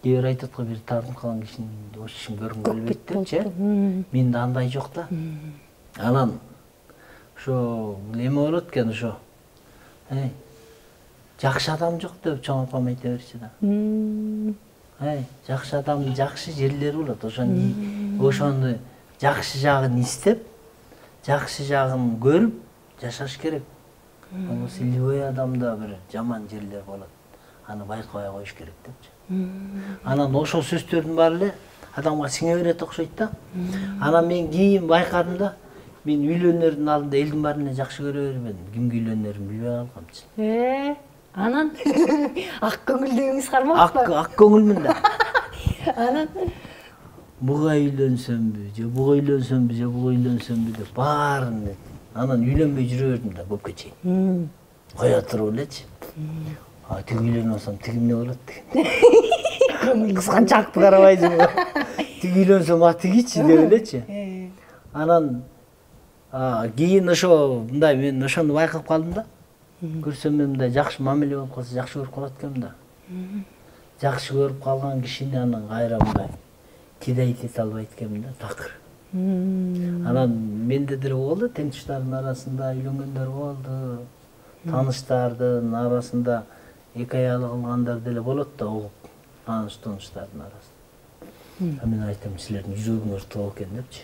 кээ бир айтат го, бир таарынып калган кишинин ошун көргүм келбейт депчи. Менде андай жок да. Анан ошо эме болот экен ошо. Жакшы адам жок деп чоң апам айта берчү да. Жакшы адамдын жакшы жерлери болот. Ошону жакшы жагын издеп, жакшы жагын көрүп жашаш керек. Болбосо любой адамда бир жаман жерлер болот. Аны байкабай коюш керек депчи. Анан ошол сөздөрдүн баары эле адамга сиңе берет окшойт да. Анан мен кийин байкадым да, мен үйлөнөрдүн алдында элдин баарын эле жакшы көрө бербедим. Кимге үйлөнөрүмдү билбей калгамчы. Анан ак көңүлдүгүңүз кармаппы? Ак көңүлмүн да. Анан буга үйлөнсөмбү, же буга үйлөнсөмбү, же буга үйлөнсөмбү деп баарын. Анан үйлөнбөй жүрө бердим да көпкө чейин. Кое туруп элечи. Тиги үйлөнүп алсам тиги эмне болот деген. Кызганчаакты карабайсың. Тиги үйлөнсөм тигичи деп элечи. Анан кийин ошо мындай мен ошону байкап калдым да. Көрсөм мындай жакшы мамиле болуп калса жакшы көрүп калат экенмин да. Жакшы көрүп калган кишини анан кайра мындай кидайт эте албайт экенмин да, такыр. Анан менде деле болду, тең туштардын арасында үйлөнгөндөр болду. Тааныштардын арасында эки аялы кылгандар деле болот да, угуп тааныштардын арасында. Мен айтам, силердин жүрөгүңөр тоо экен депчи.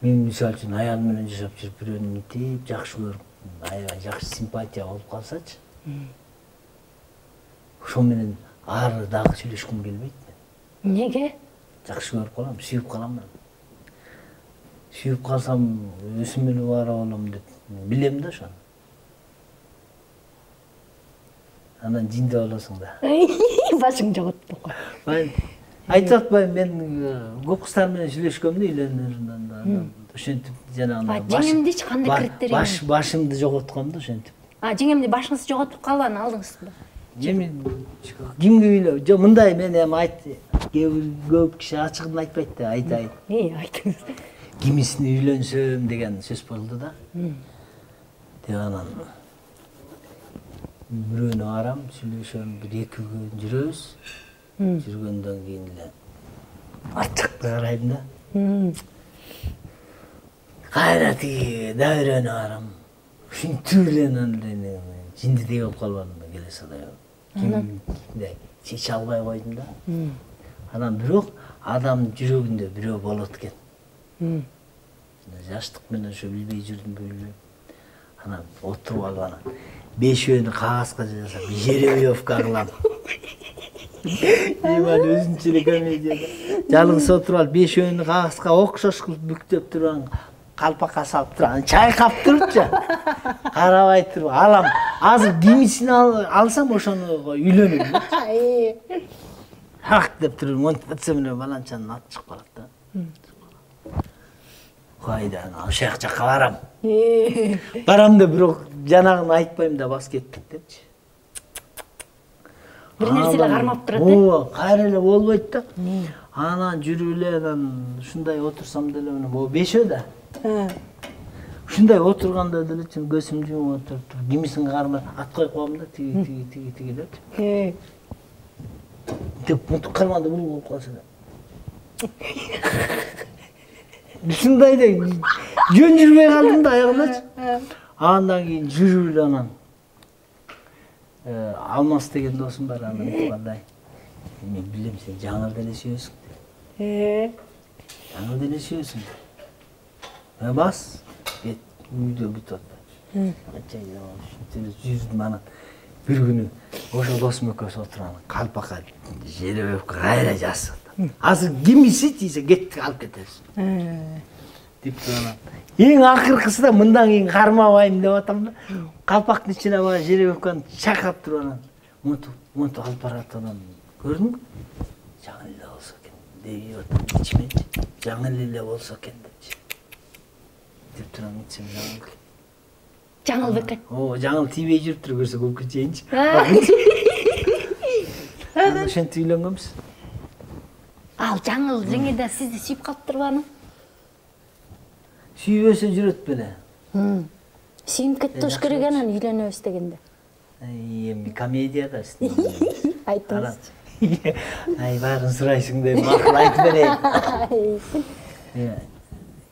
Мен мисалы үчүн аялым менен жашап жүрүп бирөөнү мынтип жакшы көрүп, аябай жакшы симпатия болуп калсачы. Ошол менен ары дагы сүйлөшкүм келбейт мен. Неге? Жакшы көрүп калам, сүйүп калам мен. Сүйүп калсам өсүмүнө бара болом деп билем да ошону. Анан жинде болосуң да. Башың жоготпой кой. Мен айтып атпайм, мен көп кыздар менен сүйлөшкөм да үйлөнөрүнөн да. ошентип жанагы жеңемдичи кандай критерий? башымды жоготком да ошентип. Жеңемди башыңызды жоготуп калып анан алдыңызбы? Эми кимге үйлө? Жок, мындай мен эми көп киши ачыгын айтпайт да, айтайын. Айтыңыз. Кимисине үйлөнсөм деген сөз болду да. Деп анан бирөөнө барам, сүйлөшөм, 1-2 күн жүрөбүз. Жүргөндөн кийин эле ачык карайм да. Кайра тиги даирөөнө барам. Ушинтип эле анан жиндидей болуп калбадым да келесе да. Чече албай койдум да. Анан бирок адамдын жүрөгүндө бирөө болот экен. Жаштык менен ошо билбей жүрдүм билбейм. Анан отуруп алып анан бешөөнү кагазга жазам, жеребьевка кылам. Эми өзүнчө эле комедияда жалгыз отуруп алып бешөөнү кагазга окшош кылып бүктөп туруп калпакка салып туруп чайкап турупчу. Карабай туруп алам. Азыр кимисин алсам ошону үйлөнөм. Хак деп туруп монтация менен баланчанын аты чыгып калат да. Кайдан ошол жакка барам. Барам да бирок жанагын айтпайм да бас кетпейт депчи. Бир нерсе эле кармап турат. Кайра эле болбойт да. Анан жүрүп эле анан ушундай отурсам деле могу бешөө да. Ушундай отурганда деле чын көзүм жумуп отуруп кимисин кармай ат коюп коем да, тиги деп. Деп мынтип карманда бул болуп калса да. Ушундай да жөн жүрбөй калдым да аягымдачы. Андан кийин жүрүп эле анан Алмаз деген досум бар, анан айткандай. Мен билем сен жаңыл деле сүйөсүң. Жаңыл деле сүйөсүң. Бас, үйдө бүтүп атпайт. Жүрдүм анан бир күнү ошо досум экөөбүз отуруп анан калпакка жеребьевка кайра жазып. Азыр кимиси тийсе кетти алып кетебиз. Деп анан эң акыркысы да мындан кийин кармабайм деп атам да. Калпактын ичине бара жеребьевканы чакап туруп анан монтуп алып барат анан көрдүңбү? Жаңыл эле болсо экен деп атам ичименчи. Жаңыл эле болсо экен депчи. Деп турам ичим жаңыл. Жаңыл бекен. Жаңыл тийбей жүрүптүр көрсө көп кетейинчи. Ошентип үйлөнгөнбүз. Ал жаңыл жеңеде сизди сүйүп калыптырбы аны? Сүйбөсө жүрөт беле. Сүйүнүп кетиш керек анан үйлөнөбүз дегенде. Эми комедияда Айтыңызчы. Ай баарын сурайсың деп макул айтып берейин.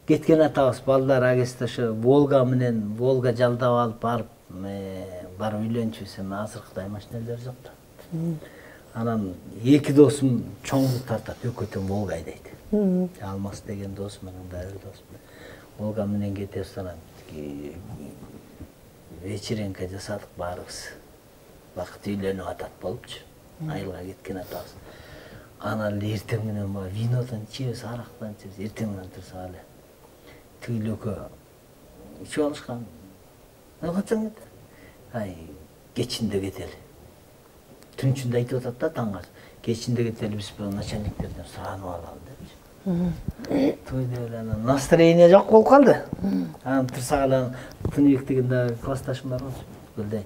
Кеткен атабыз балдар агесте ошо Волга менен Волга жалдап алып барып үйлөнчүбүз, эми азыркыдай машинелер жок да. Анан эки досум чоңду тартат, экөөтөн Волга айдайт. Алмаз деген досум менен дайыр досум. Волга менен кетебиз анан вечеринка жасадык баарыбыз. Бакыт үйлөнүп атат болупчу. Айылга кеткен атабыз. Анан эле эртең менен винодон ичебиз, арактан ичебиз, эртең менен турсак эле тигил экөө ичип алышкан. Качан кетти? Ай, кечинде кетели. Түнчүндө айтып атат да таңга. Кечинде кетели, биз начальниктерден суранып алалы депчи. Тойда эле анан настроение жок болуп калды. Анан турсак эле Тыныбек деген дагы классташым бар болчу. Көлдөй.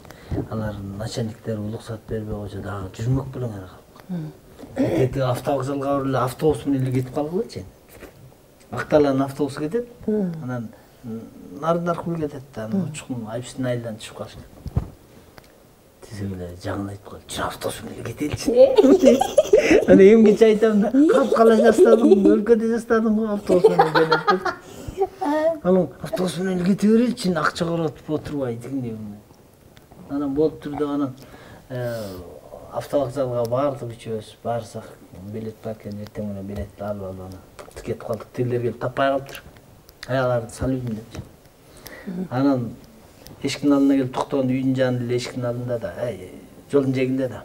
Алар начальниктер уруксат бербей койсо дагы жүрмөк белең ара калып. Автовокзалга барып эле автобус менен эле кетип калгылычы. Акталан автобус кетет. Анан наркул кетет да. Учкун Айбистин айылдан түшүп калышты. Тизе эле жаңыл айтып калды. Жүр автобус менен кетеличи. Анан эмгиче айтам да. Калп-кала жастадым, өлкөдө жастадым го автобус менен келет. Анан автобус менен кете береличи, акча коротуп отурбай тигине. Анан болуп турду, анан автовокзалга бардык үчөөбүз, барсак билет бар экен, эртең менен билетти алып анан кетип калдык. Тилдер келип таппай калыптыр. Аяларды салып депчи. Анан эшиктин алдына келип токтогондо үйдүн жанында эле эшиктин алдында да, жолдун жээгинде да.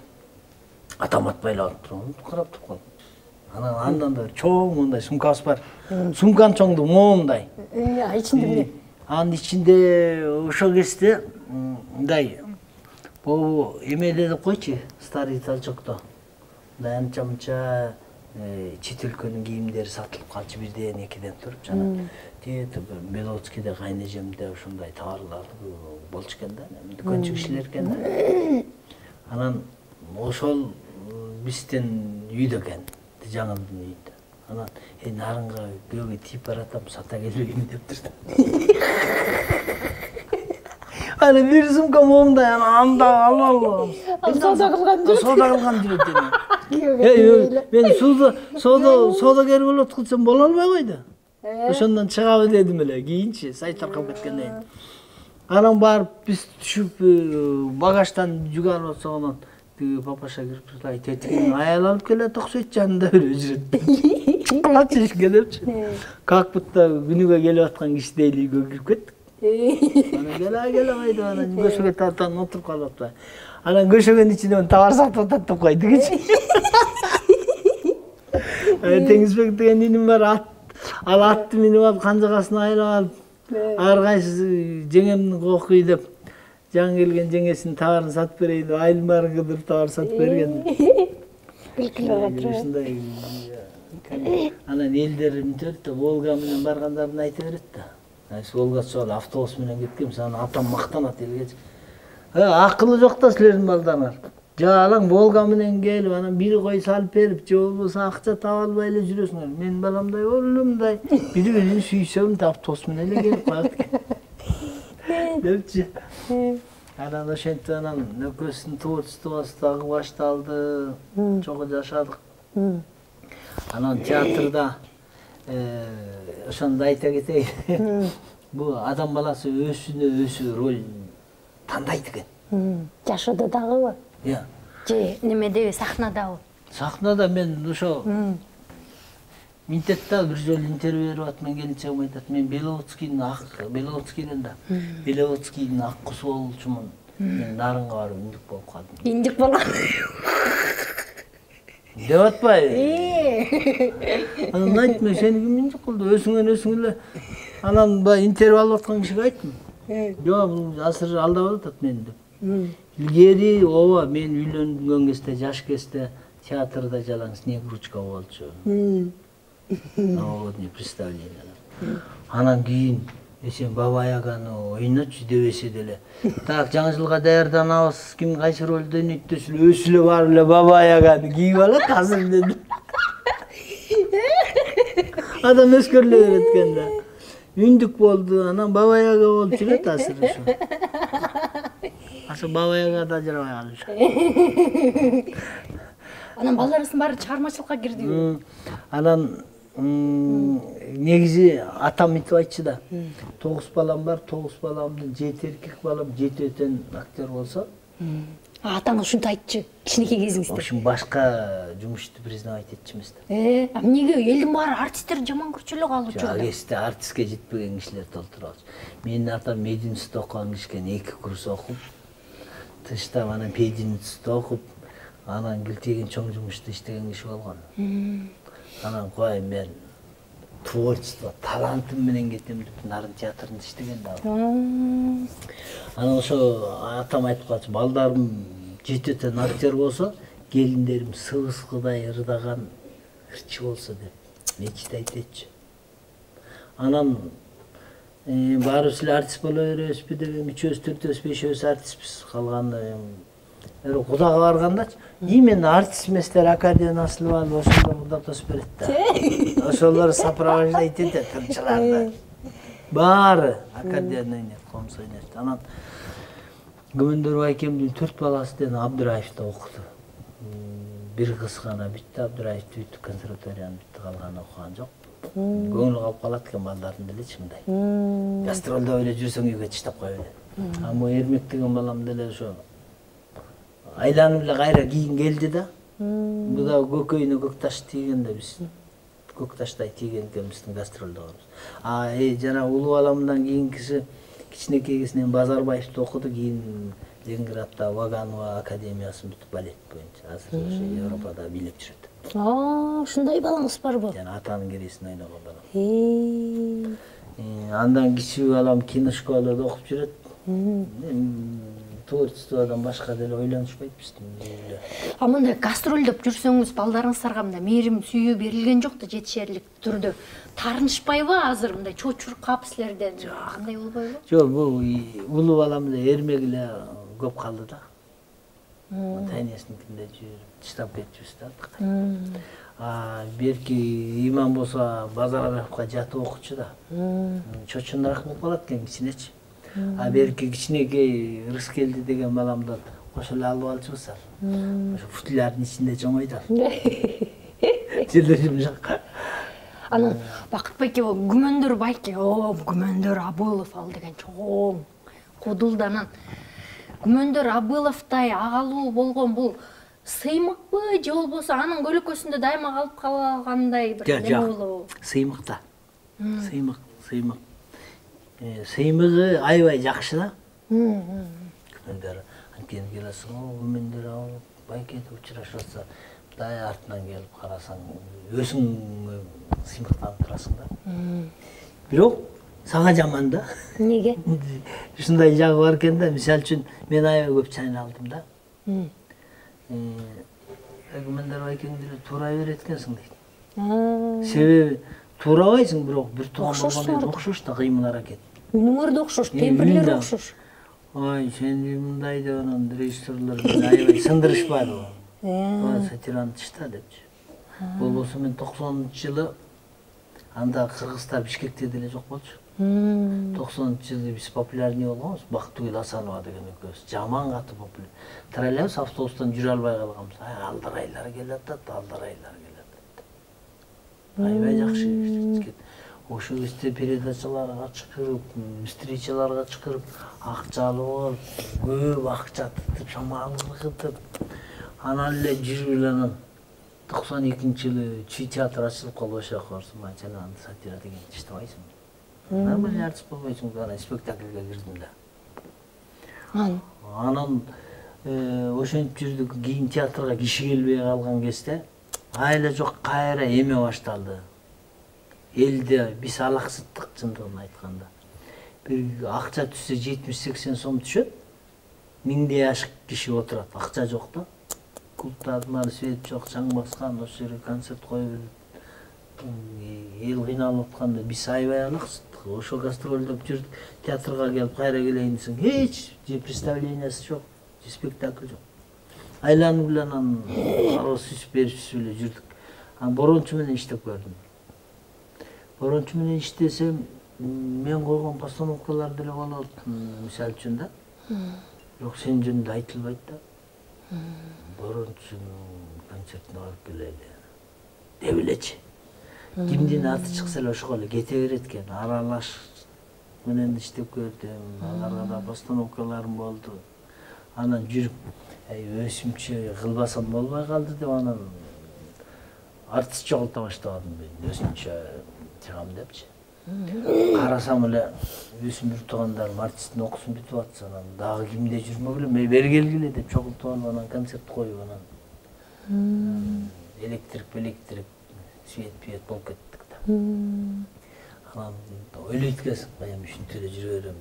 Атам атпай алып турган, карап туруп калдым. Андан да чоң мындай сумкабыз бар. Сумканын чоңдугу момундай. Ичинде эмне? Анын ичинде ошол кезде мындай бул эмеле деп койчу, старый толчокто. Мындай анча-мынча чет өлкөнүн кийимдери сатылып калчу бирден экиден туруп жана тиги Беловодскийде кайнежемде ушундай товарлар болчу экен да, дүкөнчү кишилер экен да. Анан ошол бизден үйдө экен, жаңылдын үйүндө. Анан нарынга күйөөгө тийип баратам, сата келбейми дептир да. Аны бир сумка момундай, анда алып. Соода кылган жүрөт. Соода кылган жүрөт. Мен соодагер болот кылсам боло албай койду. Ошондон чыгабы дедим эле, кийинчи сайт таркап кеткенден кийин. Анан барып биз түшүп багаждан жүк алып атсак анан тиги папаша кирип турду, тетигин аял алып келет, окшойт, жанында бирөө жүрөт. Калачы ишке депчи. Как будто күнүгө келип аткан кишидей үйгө кирип кеттик. Анан келе койду, анан көшөгө тартан отуруп калыптыр. Анан көшөгөнүн ичинен товар сатып атат деп койду кичи. Теңизбек деген иним бар, ал атты минип алып, канжагасына айлап алып, ар кайсы жеңемдин кокуй деп, жаңы келген жеңесинин товарын сатып берейин деп, айылдын баарын кыдырып товар сатып берген. Ушундай. Анан элдер мынтет да, Волга менен баргандарын айта берет да. Волга сол автобус менен кеткем, анан атам мактанат элге. Акылы жок да силердин балдарыңар. Жалаң Волга менен келип, анан бир кой салып берип, же болбосо акча таба албай эле жүрөсүңөр. Менин баламдай болумдай, бири-бирин сүйсөм, автобус менен эле келип калат экен. Депчи. Анан ошентип анан нөкөсүн тубасы дагы башталды. Чогуу жашадык. Анан театрда ошондо айта кетейин. Бул адам баласы өзүнө өзү роль тандайт экен. Жашоодо дагыбы? Же немедеби, сахнадабы? Сахнада мен ошо минтет да бир жолу интервью берип атам, келинчегим айтат, мен Беловодскийдин ак кусу болчумун. Мен нарынга барып үндүк болуп калдым. Индик болгон. Деп атпайбы? Анан айтма, сени ким индик кылды? Өзүңөн эле. Анан баягы интервью алып аткан кишиге айттым. Жок, бул азыр алдап атат мени деп. Илгери ооба, мен үйлөнгөн кезде, жаш кезде театрда жалаң Снегурочка болчу. Новогоднее представление. Анан кийин сен Баба Яганы ойночу дебесе деле. Так, жаңы жылга даярданабыз, ким кайсы ролду ойнойт десе, өзү эле барып эле Баба Яганы кийип алат азыр деди. Адам өскөрүлө берет экен да. Үндүк болду, анан Баба Яга болуп жүрөт азыр ошо. Азыр Баба Яга да ажырабай калды. Анан балдарыңыздын баары чыгармачылыкка кирдиби? Анан негизи атам мынтип айтчу да. 9 балам бар, 9 баламдын 7 эркек балам, 7 өтөн актер болсо. Атаңыз ушинтип айтчу, кичинекей кезиңизде. Ошон башка жумушту признавать этчү эмес да. Эмнеге элдин баары артисттер жаман көрчү эле калчу? Жок, эсте артистке жетпеген кишилер толтуруп алчу. Менин атам мединститутта окуган киши экен, 2 курс окуп, тышта анан пединститутта окуп, анан килтеген чоң жумушта иштеген киши болгон. Анан кой мен творчество, талантым менен кетем деп Нарын театрында иштеген да. Анан ошо атам айтып калчу, балдарым жететен актер болсо, келиндерим сыбызгыдай ырдаган ырчы болсо деп мечте айтетчү. Анан баарыбыз эле артист боло беребизби деп, 3-өбүз, 4-өбүз, 5-өбүз артистпиз, калганы Кудага баргандачы, именно артист эместер аккордеон асылып алып ошолор куда тосуп берет да. Ошолор сопровождать этет ырчыларды. Баары аккордеон ойнойт, комуз ойнойт. Анан Гүмөндөр экемдин 4 баласынан Абдыраевде окуду. Бир кыз гана бүтү, Абдыраев бүттү, консерваторияны бүттү, калганы окуган жок. Көңүл калып калат экен балдардын делечи мындай. Гастролдо эле жүрсөң үйгө таштап коюп эле. Ама Эрмек деген балам деле ошо айланып эле кайра кийин келди да. Бу да көкөйүнө көк таш тийген да, биз көк таштай тийген экен биздин гастролдорубуз. Жана улуу баламдан кийинкиси кичинекейгисинен Базарбаевди окуду, кийин Ленинградда Ваганова академиясын бүтүп балет боюнча азыр ошо Европада бийлеп жүрөт. Ушундай балаңыз барбы? Жана атанын кересин ойногон балам. Андан кичүү балам киношколада окуп жүрөт. творчестводан башка деле ойлонушпайт биздин эле. А мындай гастролдоп жүрсөңүз балдарыңыздарга мындай мээрим сүйүү берилген жок да жетишерлик түрдө таарынышпайбы азыр мындай чочуркап силерден андай болбойбу? Жок, бул улуу балам эле эрмек эле көп калды да. Тайнесиникинде жүрүп таштап кетчүбүз да. Берки иман болсо Базарбековго жатып окучу да. Чочунураак болуп калат экен кичинечи. А берки кичинекей Рыскелди деген баламды ошо эле алып алчубуз. Ошо футлярдын ичинде чоңойдур. Жерлешим жакка. Анан Бакыт байке Күмөндөр байке, Күмөндөр Абылов ал деген чоң кудулданан. Күмөндөр Абыловтай агалуу болгон бул сыймыкпы же болбосо анын көлөкөсүндө дайыма калып калгандай бир неме болобу? Сыймык да. Сыймык. Сыймыгы аябай жакшы да. Күмөндөр анткени келесиң, Күмөндөр байкеде учурашып атса, дай артынан келип карасаң, өзүң сыймыктанып турасың да. Бирок сага жаман да. Неге? Ушундай жагы бар экен да. Мисалы үчүн мен аябай көп чайналдым да. Күмөндөр байкең деле туура берет экенсиң дейт. Себеби туурабайсың, бирок бир тууган болгондо окшош да кыймыл аракет. Үнүңөр да окшош, темирлер окшош. Ой, сен мындай деп анан режиссерлор аябай сындырышпады. Сатирантышта депчи. Болбосо мен 90-жылы анда Кыргызда Бишкекте деле жок болчу. 90-жылы биз популярный болгонбуз. Бактыгүл Асанова деген экөөбүз. Жаман катты популяр. Троллейбус автобустан жүрө албай калганбыз. Алдарайлар келатат. Аябай жакшы иштеп. Ошо кезде передачаларга чыгырып, встречаларга чыгырып, акча алып, көп акча тытып, шамалгытып, анан эле жүрүп анан 92-жылы Чүй театр ачылып калып ошо көрсөм, жана сатира деген иштебайсың. Нормально артист болбойсуң, анан спектакльге кирдим да. Анан ошентип жүрдүк, кийин театрга киши келбей калган кезде айла жок кайра эме башталды. Элде биз алаксыттык чындыгын айтканда. Бир акча түшсө 70-80 сом түшөт. 1000дей ашык киши отурат, акча жок да. Клубтардын свет жок, чаң баскан, ошол жерге концерт коюп эл кыйналып атканда биз аябай алаксыттык. Ошо гастролдоп жүрдүк, театрга келип кайра келейин десең, эч же представлениясы жок, же спектакль жок. Айланып эле анан арыз сүзүп беришип эле жүрдүк. Анан борончу менен иштеп көрдүм. Борончу менен иштесем, мен койгон постановкалар деле болот, мисалы үчүн да. Бирок сен жөнүндө айтылбайт да. Борончунун концертине барып келели деп элечи. Кимдин аты чыкса эле ошого эле кете берет экен. Аралаш менен иштеп көрдүм, аларга да постановкаларым болду. Анан жүрүп, өзүмчө кылбасам болбой калды деп анан артист жоголто баштадым мен, өзүмчө чыгам депчи. Карасам эле өсүмүр туугандарым артисттин окуусун бүтүп атса, анан дагы кимде жүрмөк эле, бери келгиле деп чогултуп алып анан концерт коюп анан электрик свет болуп кеттик да. Анан ойлойт экенсиң, эми ушинтип эле жүрө берем.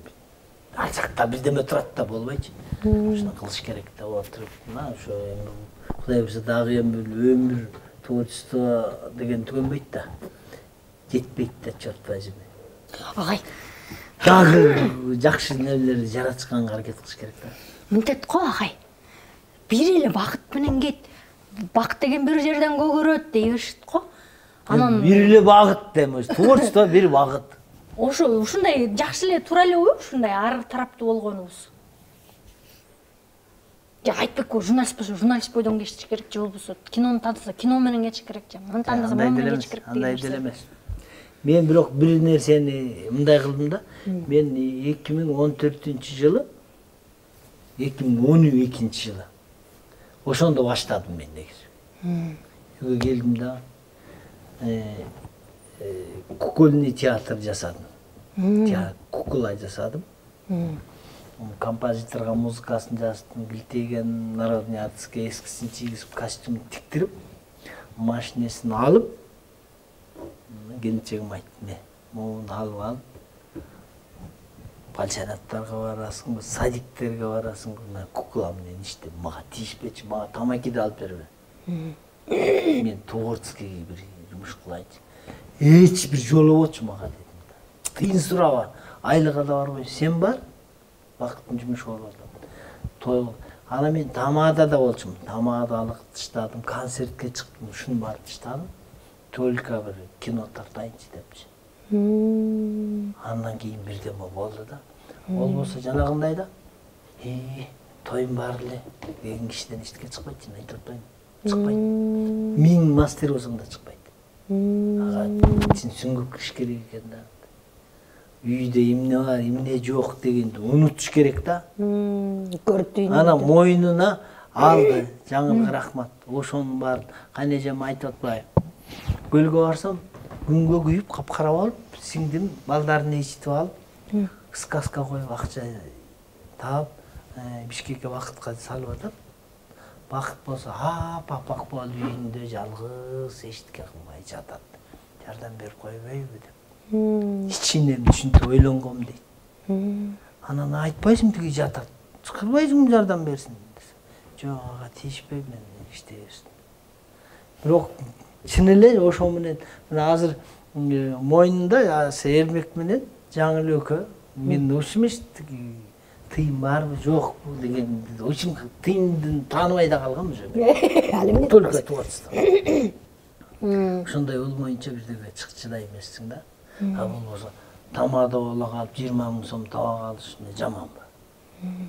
Ал жакта бирдеме турат да болбойчу. Ушуну кылыш керек деп отуруп, ошо эми Кудай буюрса дагы эми өмүр творчество деген түгөнбөйт да. Жетпейт да чөтпөйсүң. Агай. Дагы жакшы нерселерди жаратышканга аракет кылыш керек да. Мынтет го агай. Бир эле бакыт менен кет. Бак деген бир жерден көгөрөт дей беришет го. Анан бир эле багыт демеш, творчество бир багыт. Ошо ушундай жакшы эле туура элеби ушундай ар тараптуу болгонубуз? Же айтпек журналист болсо журналист бойдон кечиш керек, же болбосо кинону тандаса кино менен кечиш керек, же муну тандаса муну менен кечиш керек деген. Андай деле эмес. Мен бирок бир нерсени мындай кылдым да. Мен 2014-жылы 2012-жылы ошондо баштадым мен негизи. Үйгө келдим да. Кукольный театр жасадым. Кукла жасадым. Композиторга музыкасын жаздым, билтеген народный артистке эскисин чийгизип, костюм тиктирип, машинесин алып, келинчегим айтты, муну алып алып, пансионаттарга барасыңбы, садиктерге барасыңбы, мен кукла менен иштеп, мага тийишпечи, мага тамакиди алып бербе. Мен творческий бир жумуш кылайынчы. Эч бир жолобочу мага дедим да. Тыйын сураба, айлыга да барбай, сен бар, бакыттын жумушу болуп атат. Той ана мен тамаада болчумун. Тамаада алып тыштадым, концертке чыктым, ушуну барып тыштадым. Только бир кино тартайынчы депчи. Андан кийин бирдеме болду да. Болбосо жанагындай да. Тоюм бар эле деген кишиден эчтеке чыкпайт, мен айтып атпайм. Чыкпайт. Миң мастер болсоң да чыкпайт. Ага сен сүңгүп кириш керек экен да. Үйдө эмне бар, эмне жок дегенди унутуш керек да. Көрдү. Ана мойнуна алды. Жаңылга рахмат. Ошонун баарын канежем айтып атпайбы. Көлгө барсам, күнгө күйүп, капкара болуп, сиңдим балдарын ичитип алып, сказка коюп, акча таап, Бишкекке Бакытка салып атат. Бакыт болсо, папак болуп үйүндө жалгыз эчтеке кылбай жатат. Жардам берип койбойбу деп. Ичинен түшүнтүп ойлонгом дейт. Анан айтпайсың тиги жатат. Чакырбайсыңбы жардам берсин десе. Жок, ага тийишпейм мен иштей берсин. Бирок чын эле ошо менен азыр мойнунда Эрмек менен Жаңыл экөө мен ушул эмес тыйын барбы жокпу деген ушул тыйындын тааныбай да калгам уже. Ал эмне? Только творчество. Ошондой болмоюнча бирдеме чыкчыдай эмессиң да. А болбосо тамада боло калып 20 000 сом таба калыш эмне жаманбы?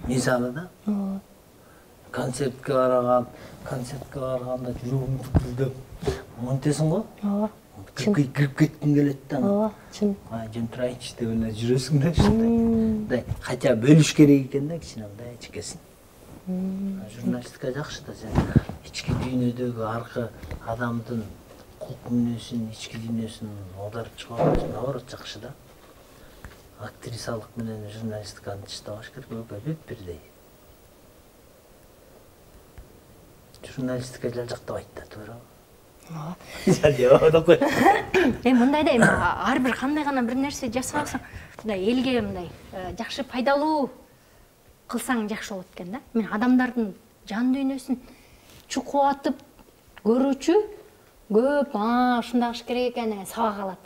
Мисалы да. Концертке бара калып, концертке барганда жүрөгүм түкүлдөп монтесиң го? Ооба. Кирип кеткиң келет да. Ооба, чын. Жөн турайынчы деп эле жүрөсүң да ушундай. Хотя бөлүш керек экен да кичинемдай ичкесин. Журналистика жакшы да, сен ички дүйнөдөгү аркы адамдын кулк мүнөзүн, ички дүйнөсүн оодарып чыга аласың, наоборот жакшы да. Актрисалык менен журналистиканы тыштабаш керек, экөө бүт бирдей. Журналистика жакпайт да, туура. Мындай да, ар бир кандай гана бир нерсе жасасаң, мындай элге мындай жакшы пайдалуу кылсаң жакшы болот экен да. Мен адамдардын жан дүйнөсүн чукулатып көрүүчү көп, ушундай кылыш керек экен сабак алат.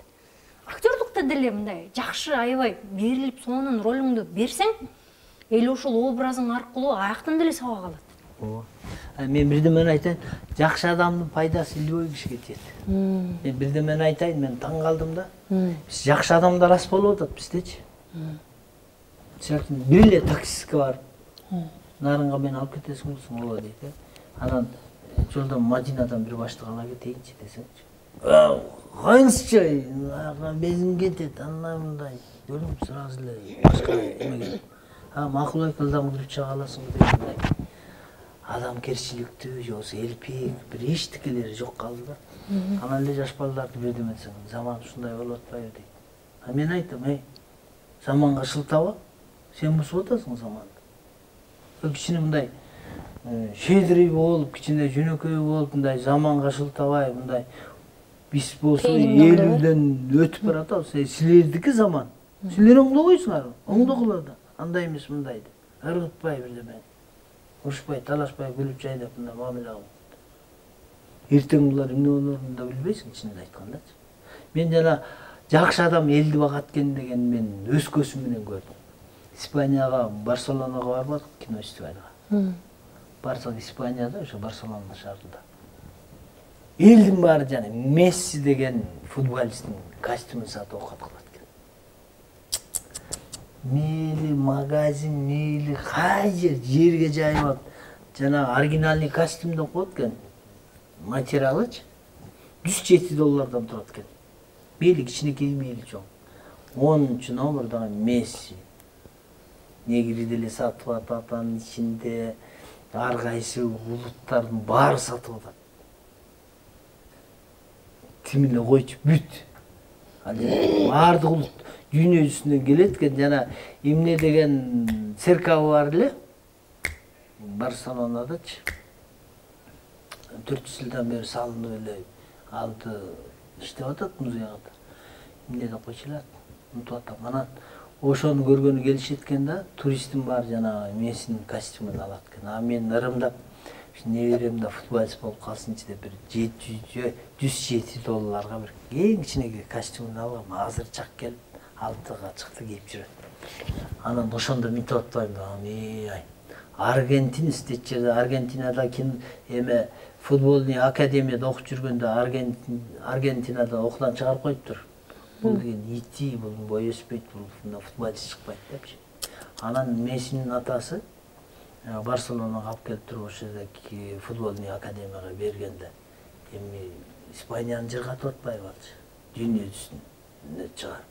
Актерлукта деле мындай жакшы аябай берилип, сонун ролуңду берсең, эл ошол образың аркылуу аяктан деле сабак алат. Мен бирдемени айтайын, жакшы адамдын пайдасы любой кишиге тиет. Мен бирдемени айтайын, мен таң калдым да. Биз жакшы адамдар аз болуп атат биздечи. Бир эле таксистке барып, нарынга мени алып кетесиң болсоң болот дейт. Анан жолдон Мадинадан бир баштык ала кетейинчи десеңчи. Кайсычы, безим кетет, андай мындай. Көрдүм, сразу эле башка эмеге. Макул айкалдан кирип чыга аласың дегендей. Адам керчиликтүү, же болбосо элпек, бир эчтекелери жок калды да. Анан эле жаш балдарды бирдеме десең, заман ушундай болуп атпайбы дейт. Мен айтам, заманга шылтаба, сен бузуп атасың заманды. Кичине мындай щедрый болуп, кичине жөнөкөй болуп, мындай заманга шылтабай, мындай биз болсо элүүдөн өтүп баратабыз. Силердики заман. Силер оңдобойсуңар, оңдогула да. Андай эмес мындай деп. Ыргытпай бирдеме. Урушпай, талашпай, күлүп жайнап мындай мамиле кылып. Эртең булар эмне болорун да билбейсиң, чынын айткандачы. Мен жана жакшы адам элди багат экен деген мен өз көзүм менен көрдүм. Испанияга, Барселонага барбадык кино фестивалга. Барсак Испанияда, ошо Барселона шаарында. Элдин баары жана Месси деген футболисттин костюмун сатып окат кылат экен. Мейли магазин, мейли кай жерге жайып алып, жана оригинальный костюмдон коет экен. Материалычы $107 турат экен. Мейли кичинекей, мейли чоң. 10 номердагы Месси. Негри деле сатып атат, анын ичинде ар кайсы улуттардын баары сатып атат. Тимиле койчу бүт. Ал баардык улут дүйнө жүзүнөн келет экен, жана эмне деген церковь бар эле. Барселонадачы. 400 жылдан бери салынып эле алды иштеп атат музейга. Эмне деп койчулар? Унутуп атам. Анан ошону көргөнү келишет экен да, туристтин баары жанагы месинин костюмун алат экен. А мен ырымдап неберем да футболист болуп калсынчы деп бир $107 бир эң кичинекей костюмун алгам. Азыр чак келип, алтыга чыкты кийип жүрөт. Анан ошондо мынтип атпайм да, Аргентинец дейт, Аргентинада эме футболный академияда окуп жүргөндө Аргентинада окуудан чыгарып коюптур. Бул деген ити, бул бой өспөйт, бул футболист чыкпайт депчи. Анан Мессинин атасы Барселонага алып келип туруп ошо жерде футболный академияга бергенде эми Испанияны жыргатып атпайбы алчы, дүйнө жүзүнө чыгарып.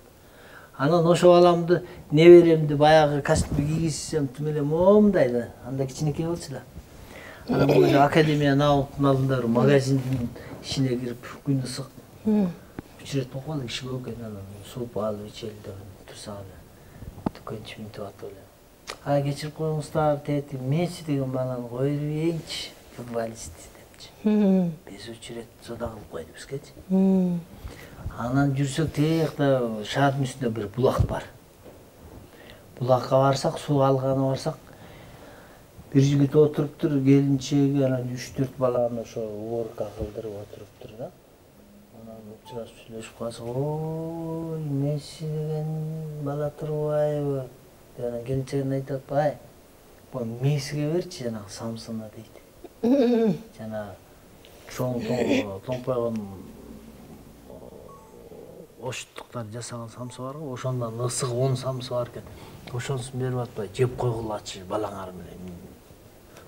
Анан ошо баламды, неберемди баягы костюмду кийгизсем тим эле момундай да, анда кичинекей болчу да. Анан бул академиянын алдында бир магазиндин ичине кирип, күн ысык. Үч ирет болуп калды, киши көп экен, анан суп алып ичели деп турсак эле дүкөнчү мынтип атып эле. Кечирип коюңуздар, тети Месси деген баланы коюп ийинчи, футболист депчи. 5 ирет сода кылып койду бизгечи. Анан жүрсөк тиякта шаардын үстүндө бир булак бар. Булакка барсак, суу алганы барсак, бир жигит отуруптур, келинчеги, анан 3-4 баланы ошо уборка кылдырып отуруптур да. Анан учурашып сүйлөшүп калсак, ой, Месси деген бала турбайбы? Анан келинчегине айтат, бул Мессиге берчи жанагы Самсона дейт. Жанагы чоң томпойгон оштуктар жасаган самсы бар го, ошондон ысыгы 10 самсы бар экен. Ошонусун берип атпай, жеп койгулачы балаңар менен.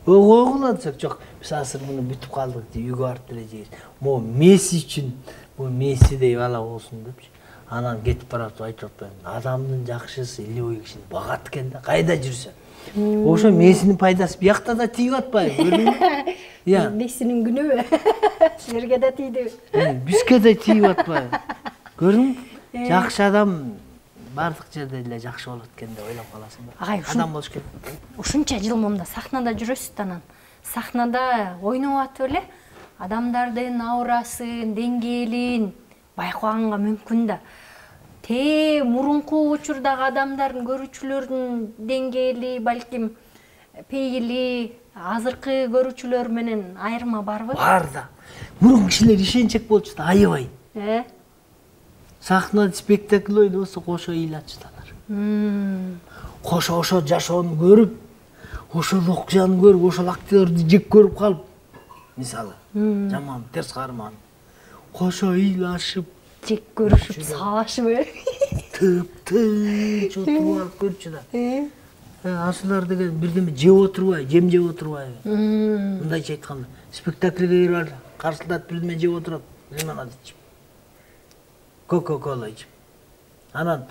Койгула десек, жок, биз азыр муну бүтүп калдык деп үйгө барып деле жейбиз. Могу Месси үчүн, бул Мессидей бала болсун депчи. Анан кетип баратып айтып атпайм. Адамдын жакшысы илебой кишини багат экен да, кайда жүрсө. Ошо Мессинин пайдасы биякта да тийип атпайбы, көрдүңбү? Мессинин күнүбү? Силерге да тийди. Бизге да тийип атпайбы? Көрдүңбү? Жакшы адам бардык жерде эле жакшы болот экен деп ойлоп каласың да. Адам болуш керек. Ушунча жыл момда сахнада жүрөсүз анан. Сахнада ойноп атып эле адамдардын аурасын, деңгээлин байкаганга мүмкүн да. Мурунку учурдагы адамдардын, көрүүчүлөрдүн деңгээли, балким пейили, азыркы көрүүчүлөр менен айырма барбы? Бар да. Мурун кишилер ишенчек болчу да, аябай. Сахнада спектакль ойносо кошо ыйлачталар. Кошо ошо жашоону көрүп, ошол окуяны көрүп, ошол актерлорду жек көрүп калып, мисалы, жаман терс карман. Кошо ыйлашып, жек көрүшүп, салашып, тып-тыныч отуруп алып көрчү да. Асылар деген бирдеме жеп отурбай, жем жеп отурбайбы? Мындайча айтканда, спектакльге кирип каршылдап бирдеме жеп отурат, лимонад ичип. Кока-кола ичип. Анан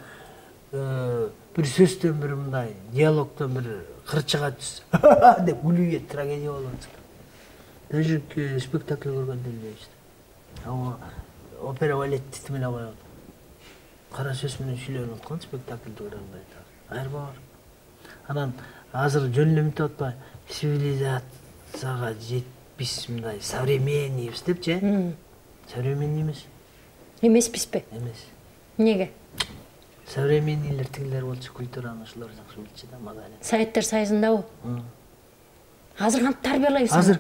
бир сөздөн бир мындай, диалогдон бир кырчыга түшсө, деп күлүүгө трагедия болот. Даже спектакль көргөндө элебиз. Опера балетти тим эле коет. Кара сөз менен сүйлөнүп аткан спектакльди көргөндө айтат. Айырма бар. Анан азыр жөн эле мынтип атпайбы, цивилизацияга жетпиш мындай современныйбыз депчи? Современный эмес. Эмеспизби? Эмес. Неге? Современныйлер тигилер болчу, культураны ошолор жакшы билчү да, маданият. Советтер Союзундабы? Азыр кантип тарбиялайсың? Азыр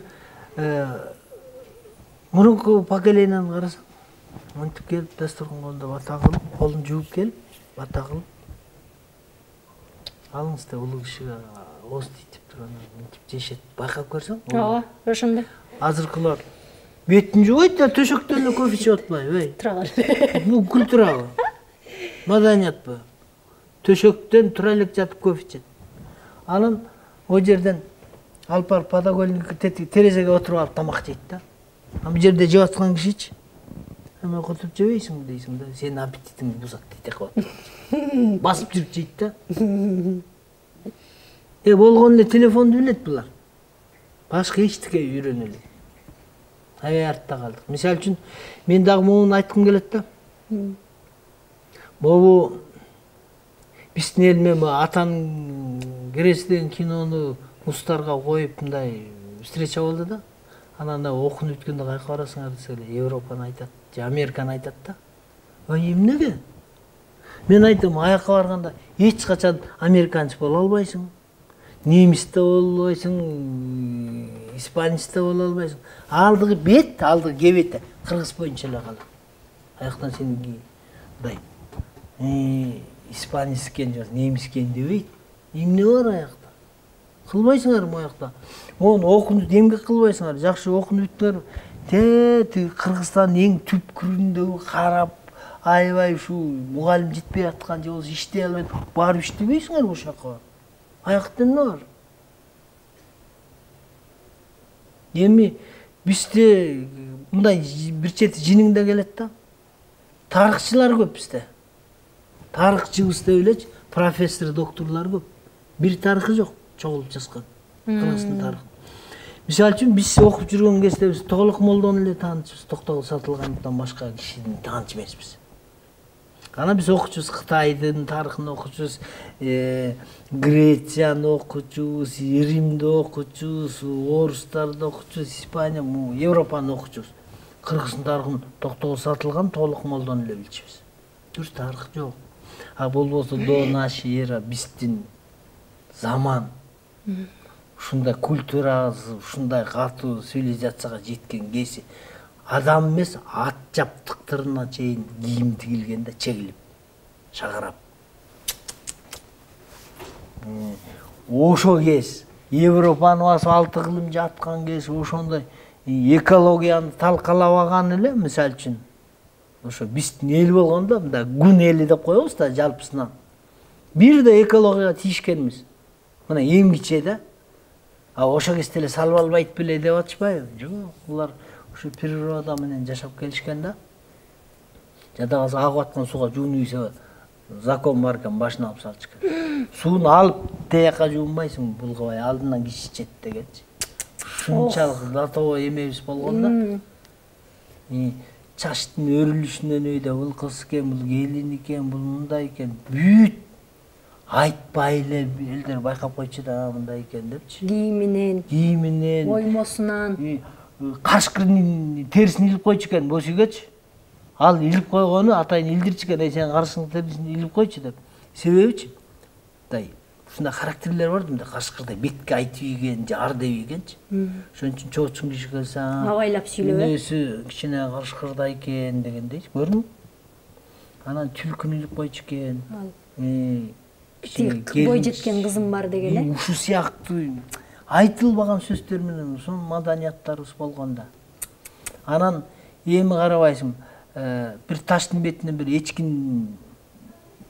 мурунку поколенияны карасаң, мынтип келип дастуркан колдо бата кылып, колун жууп келип, бата кылып, алыңыз деп улуу кишиге ооз тийип туруп мынтип жешет. Байкап көрсөң? Ооба, ошондой. Азыркылар бетин жууйт да төшөктөн эле кофе ичип атпайбы? Тура калып. Бул культурабы? Маданиятпы? Төшөктөн тура элек жатып кофе ичет. Анан о жерден алып барып подоконник терезеге отуруп алып тамак жейт да. Бул жерде жеп аткан кишичи, эме котуп жебейсиңби дейсиң да, сенин аппетитиңди бузат дейт кылып. Басып жүрүп жейт да. Болгон эле телефонду билет булар. Башка эчтеке үйрөнө элек. Аябай артта калдык. Мисалы үчүн, мен дагы муну айткым келет да. Могу биздин эл менен Атан кереси деген кинону мустарга коюп мындай встреча болду да. Анан окууну бүткөндө кайка барасыңар десе эле Европаны айтат же Американы айтат да. Эмнеге? Мен айтам, аяққа барғанда еш қачан американец бола албайсың, неміс те бола албайсың, испанец те бола албайсың. Алдығы бет, алдығы кебеті қырғыз бойынша эле калат. Аяқтан сен мындай испанец екен, неміс екен дебейт. Эмне бар аяқта? Кылбайсыңар му аяқта. Оны окууну демге кылбайсыңар, жакшы окууну бүттүңөр. Кыргызстандын эң түпкүрүндөгү карап, аябай ушу мугалим жетпей аткан же болбосо иштей албайт, барып иштебейсиңер ошол жака барып. Аякта эмне бар? Эми бизде мындай бир чети жиниңде келет да. Тарыхчылар көп бизде. Тарыхчыбыз деп элечи, профессор, доктурлар көп. Бир тарыхы жок, чогулуп жазган. Кыргыздын тарыхы. Мисалы үчүн биз окуп жүргөн кезде биз Толук молдону эле таанычыбыз, Токтогул Сатылгановдон башка кишини тааныч эмеспиз. Ана биз окучубуз Кытайдын тарыхын окучубуз, Грецияны окучубуз, Римди окучубуз, орустарды окучубуз, Испания, Европаны окучубуз. Кыргыздын тарыхын Токтогул Сатылган, Толук молдону эле билчүбүз. Дұрыс тарих жоқ. А болбосо до нашей эра биздин заман ушундай культурабыз, ушундай катуу цивилизацияга жеткен кези адам эмес, ат жаптыктарына чейин кийим тигилгенде чегилип, шагарап. Ошо кез Европаны басып алты кылым жаткан кез ошондой экологияны талкалабаган эле, мисалы үчүн ошо биздин эл болгондо мындай гүн эли деп коебуз да жалпысынан. Бир да экологияга тийишкенбиз. Мына эң кичи да. А ошо кезде эле салып албайт беле деп атышпайбы? Жок, булар ошо природа менен жашап келишкен да. Жада калса агып аткан сууга жууну ийсе закон бар экен, башына алып салчу. Сууну алып тияка жуунбайсың, булгабай алдынан киши ичет дегенчи. Ушунчалык латовой эмебиз болгондо. Чачтын өрүлүшүнөн өйдө бул кыз экен, бул келин экен, бул мындай экен, бүт айтпай эле элдер байкап койчу да мындай экен депчи. Кийиминен, оймосунан, кашкырынын терисин илип койчу экен босүйгөчү. Ал илип койгону атайын илдирчү экен, сен каршыңдын терисин илип койчу деп. Себебичи? Мындай ушундай характерлер бар да, мындай кашкырдай бетке айтып ийген, жар деп ийгенчи. Ошон үчүн чоочун киши келсе, абайлап сүйлөп, мүнөзү кичине кашкырдай экен дегендей, көрдүңбү? Анан түлкүнү илип койчу экен. Бой жеткен кызым бар деген эле. Ушу сыяктуу айтылбаган сөздөр менен ошон маданияттарыбыз болгон да. Анан эми карабайсың, бир таштын бетинен бир эчкин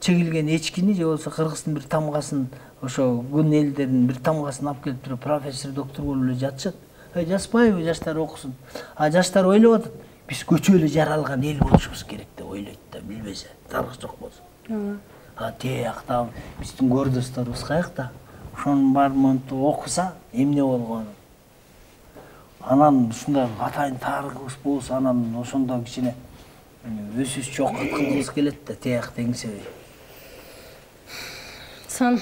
чегилген эчкини же болбосо кыргыздын бир тамгасын, ошо күн элдеринин бир тамгасын алып келип туруп профессор, доктор болуп эле жатышат. Жазбайбы, жаштар окусун. А жаштар ойлоп атат, биз көчө эле жаралган эл болушубуз керек деп ойлойт да, билбесе, тарых жок болсо. Тиякта биздин көрдөстөрүбүз каякта? Ошонун баарын окуса, эмне болгонун. Анан ушундай атайын тарыхыбыз болсо, анан ошондо кичине өзүбүз жок кылгыбыз келет да, тиякта эңсебей.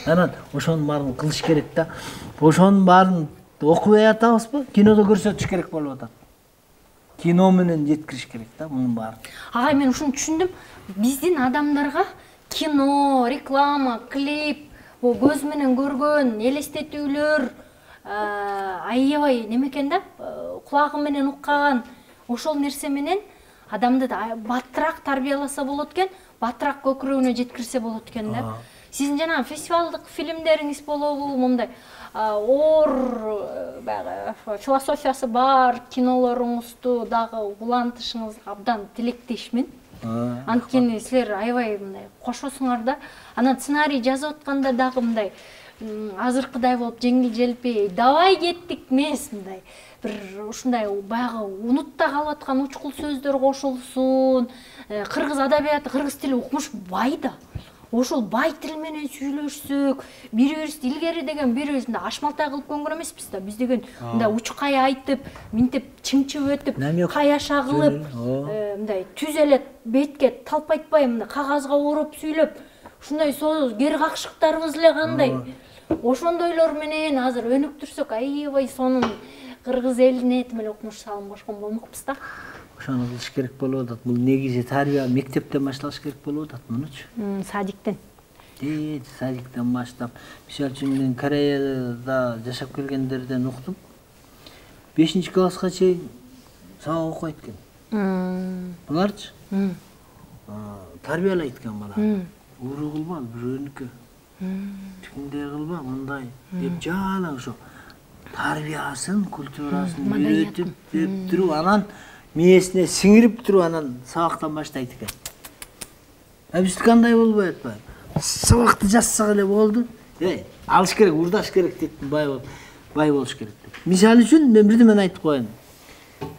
Анан ошонун баарын кылыш керек да. Ошонун баарын окубай атабызбы? Кинодо көрсөтүш керек болуп атат. Кино менен жеткириш керек да мунун баарын. Агай, мен ушуну түшүндүм. Биздин адамдарга кино, реклама, клип, көз менен көргөн элестетүүлөр, аябай неме экен да, кулагы менен уккан ошол нерсе менен адамды баттыраак тарбияласа болот экен, баттыраак көкүрөгүнө жеткирсе болот экен да. Сиздин жана фестивалдык фильмдериңиз болобу, мындай оор философиясы бар кинолоруңузду дагы улантышыңызга абдан тилектешмин. Анткени силер аябай мындай кошосуңар да. Анан сценарий жазып атканда дагы мындай азыркыдай болуп жеңил желпи, давай кеттик эмес, мындай бир ушундай баягы унутта калып аткан учкул сөздөр кошулсун. Кыргыз адабияты, кыргыз тили укмуш бай да. Ошол бай тил менен сүйлөшсөк, бири-бирибизди илгери деген бири-бирибизди мындай ашмалтай кылып көнгөн эмеспиз да. Биз деген мындай учкай айтып, минтип чыңчып өтүп, каяша кылып, мындай түз эле бетке талпайтпай мындай кагазга ороп сүйлөп, ушундай кер какшыктарыбыз эле кандай. Ошондойлор менен азыр өнүктүрсөк, аябай сонун кыргыз элине этим эле укмуш салым кошкон болмокпуз да. ошону кылыш керек болуп атат. Бул негизи тарбия мектептен башталыш керек болуп атат мунучу. Садиктен. Садиктен баштап. Мисалы үчүн мен Кореяда жашап келгендерден уктум. 5-класска чейин сабак окуйт экен. Буларчы тарбиялайт экен бала. Ууру кылба, бирөөнүкү. Тикиндей кылба, мындай деп жалаң ошо тарбиясын, культурасын үйрөтүп, деп туруп, анан мээсине сиңирип туруп, анан сабактан баштайт экен. Биздики кандай болбой атпайбы? Сабакты жазсак эле болду. Алыш керек, урдаш керек дейт, бай болуш керек деп. Мисалы үчүн мен бирдемени айтып коеюн.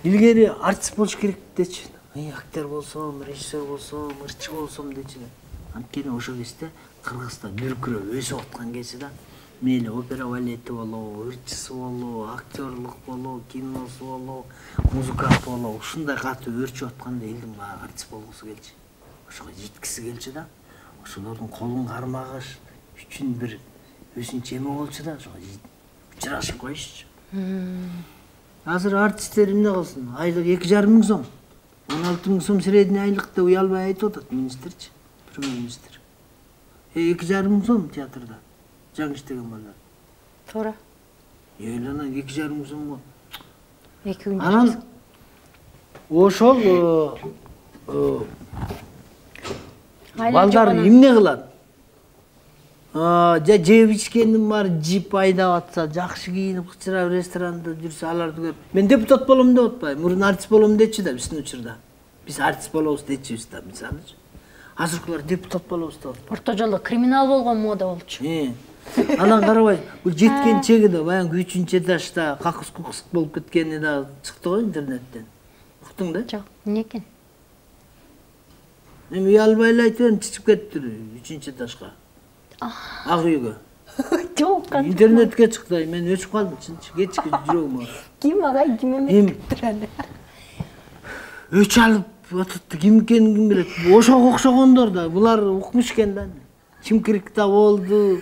Илгери артист болуш керек дечи. Актер болсом, режиссер болсом, ырчы болсом дечи. Анткени ошол кезде Кыргызда дүркүрөп өсүп аткан кезде да мейли опера балети болобу, ырчысы болобу, актерлук болобу, киносу болобу, музыкант болобу, ушундай катуу өрчүп атканда элдин баары артист болгусу келчү. Ошого жеткиси келчү да. Ошолордун колун кармагыш үчүн бир өзүнчө эме болчу да, ошого учурашып коюшчу. Азыр артисттер эмне кылсын? Айлык 2,5 миң сом. 16 миң сом средний айлыкты уялбай айтып атат министрчи, премьер-министр. 2,5 миң сом театрда жаңы иштеген балдар. Туура. Анан 2,5 миң сомго. 2 күн. Анан ошол балдар эмне кылат? Жеп ичкендин бар жип айдап атса, жакшы кийинип, кычырап ресторанда жүрсө, аларды көрүп, мен депутат болом деп атпайбы, мурун артист болом дечи да биздин учурда. Биз артист болобуз дечибиз да, мисалычы. Азыркылар депутат болобуз деп атпайбы. Орто жолдо криминал болгон мода болчу. Анан карабай, бул жеткен чеги да баягы 3-чү этажда какыс-кукус болуп кеткени да чыкты го интернеттен. Уктуң да? Жок, эмне экен? Мен уялбай эле айтып берем, чыгып кетиптир 3-чү этажга. Ак үйгө. Жок, интернетке чыкты. Мен өчүп калдым, чынчы. Кечки жүрөгүм. Ким агай, ким эмес туралы. Өч алып атыпты, ким экенин ким билет. Ошого окшогондор да, булар укмуш экен да. Чимкирикте болду.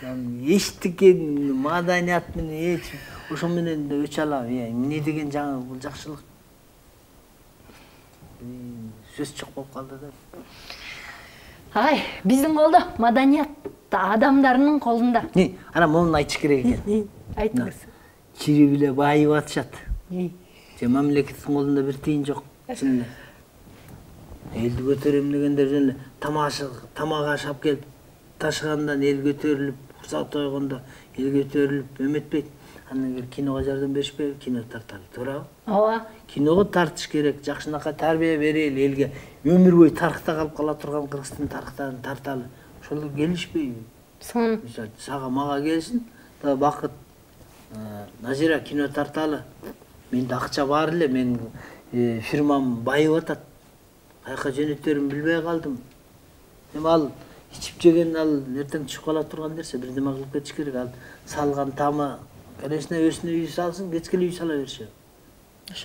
Эчтик экен, маданият менен эч. Ошо менен да өч алам. Эмне деген жаңы бул жакшылык. Сөз жок болуп калды да. Ай, биздин колдо маданият адамдарынын колунда. Ана муну айтыш керек экен. Айтыңыз. Чирип эле байып атышат. Же мамлекеттин колунда бир тыйын жок. Чын эле. Элди көтөрөм дегендер эле тамак ашап келип ташыгандан эл көтөрүлүп, курсак тойгондо эл көтөрүлүп эметпейт. Андан кийин киного жардам беришпейби? Кино тарталы, туурабы? Ооба. Киного тартыш керек, жакшынакай тарбия берели элге. Өмүр бою тарыхта калып кала турган Кыргыздын тарыхтарын тарталы. Ошолор келишпейби? Сон. Мисалы, сага мага келсин, да Бакыт, Назира кино тарталы. Менде акча бар эле, мен фирмам байып атат. Каяка жөнөтөрүмүн билбей калдым. Эми ал ичип жеген, ал эртең түшүп кала турган нерсе, бирдеме кылып кетиш керек. Ал салган тамы келесине өзүнө үй салсын, кечке үй сала бериши.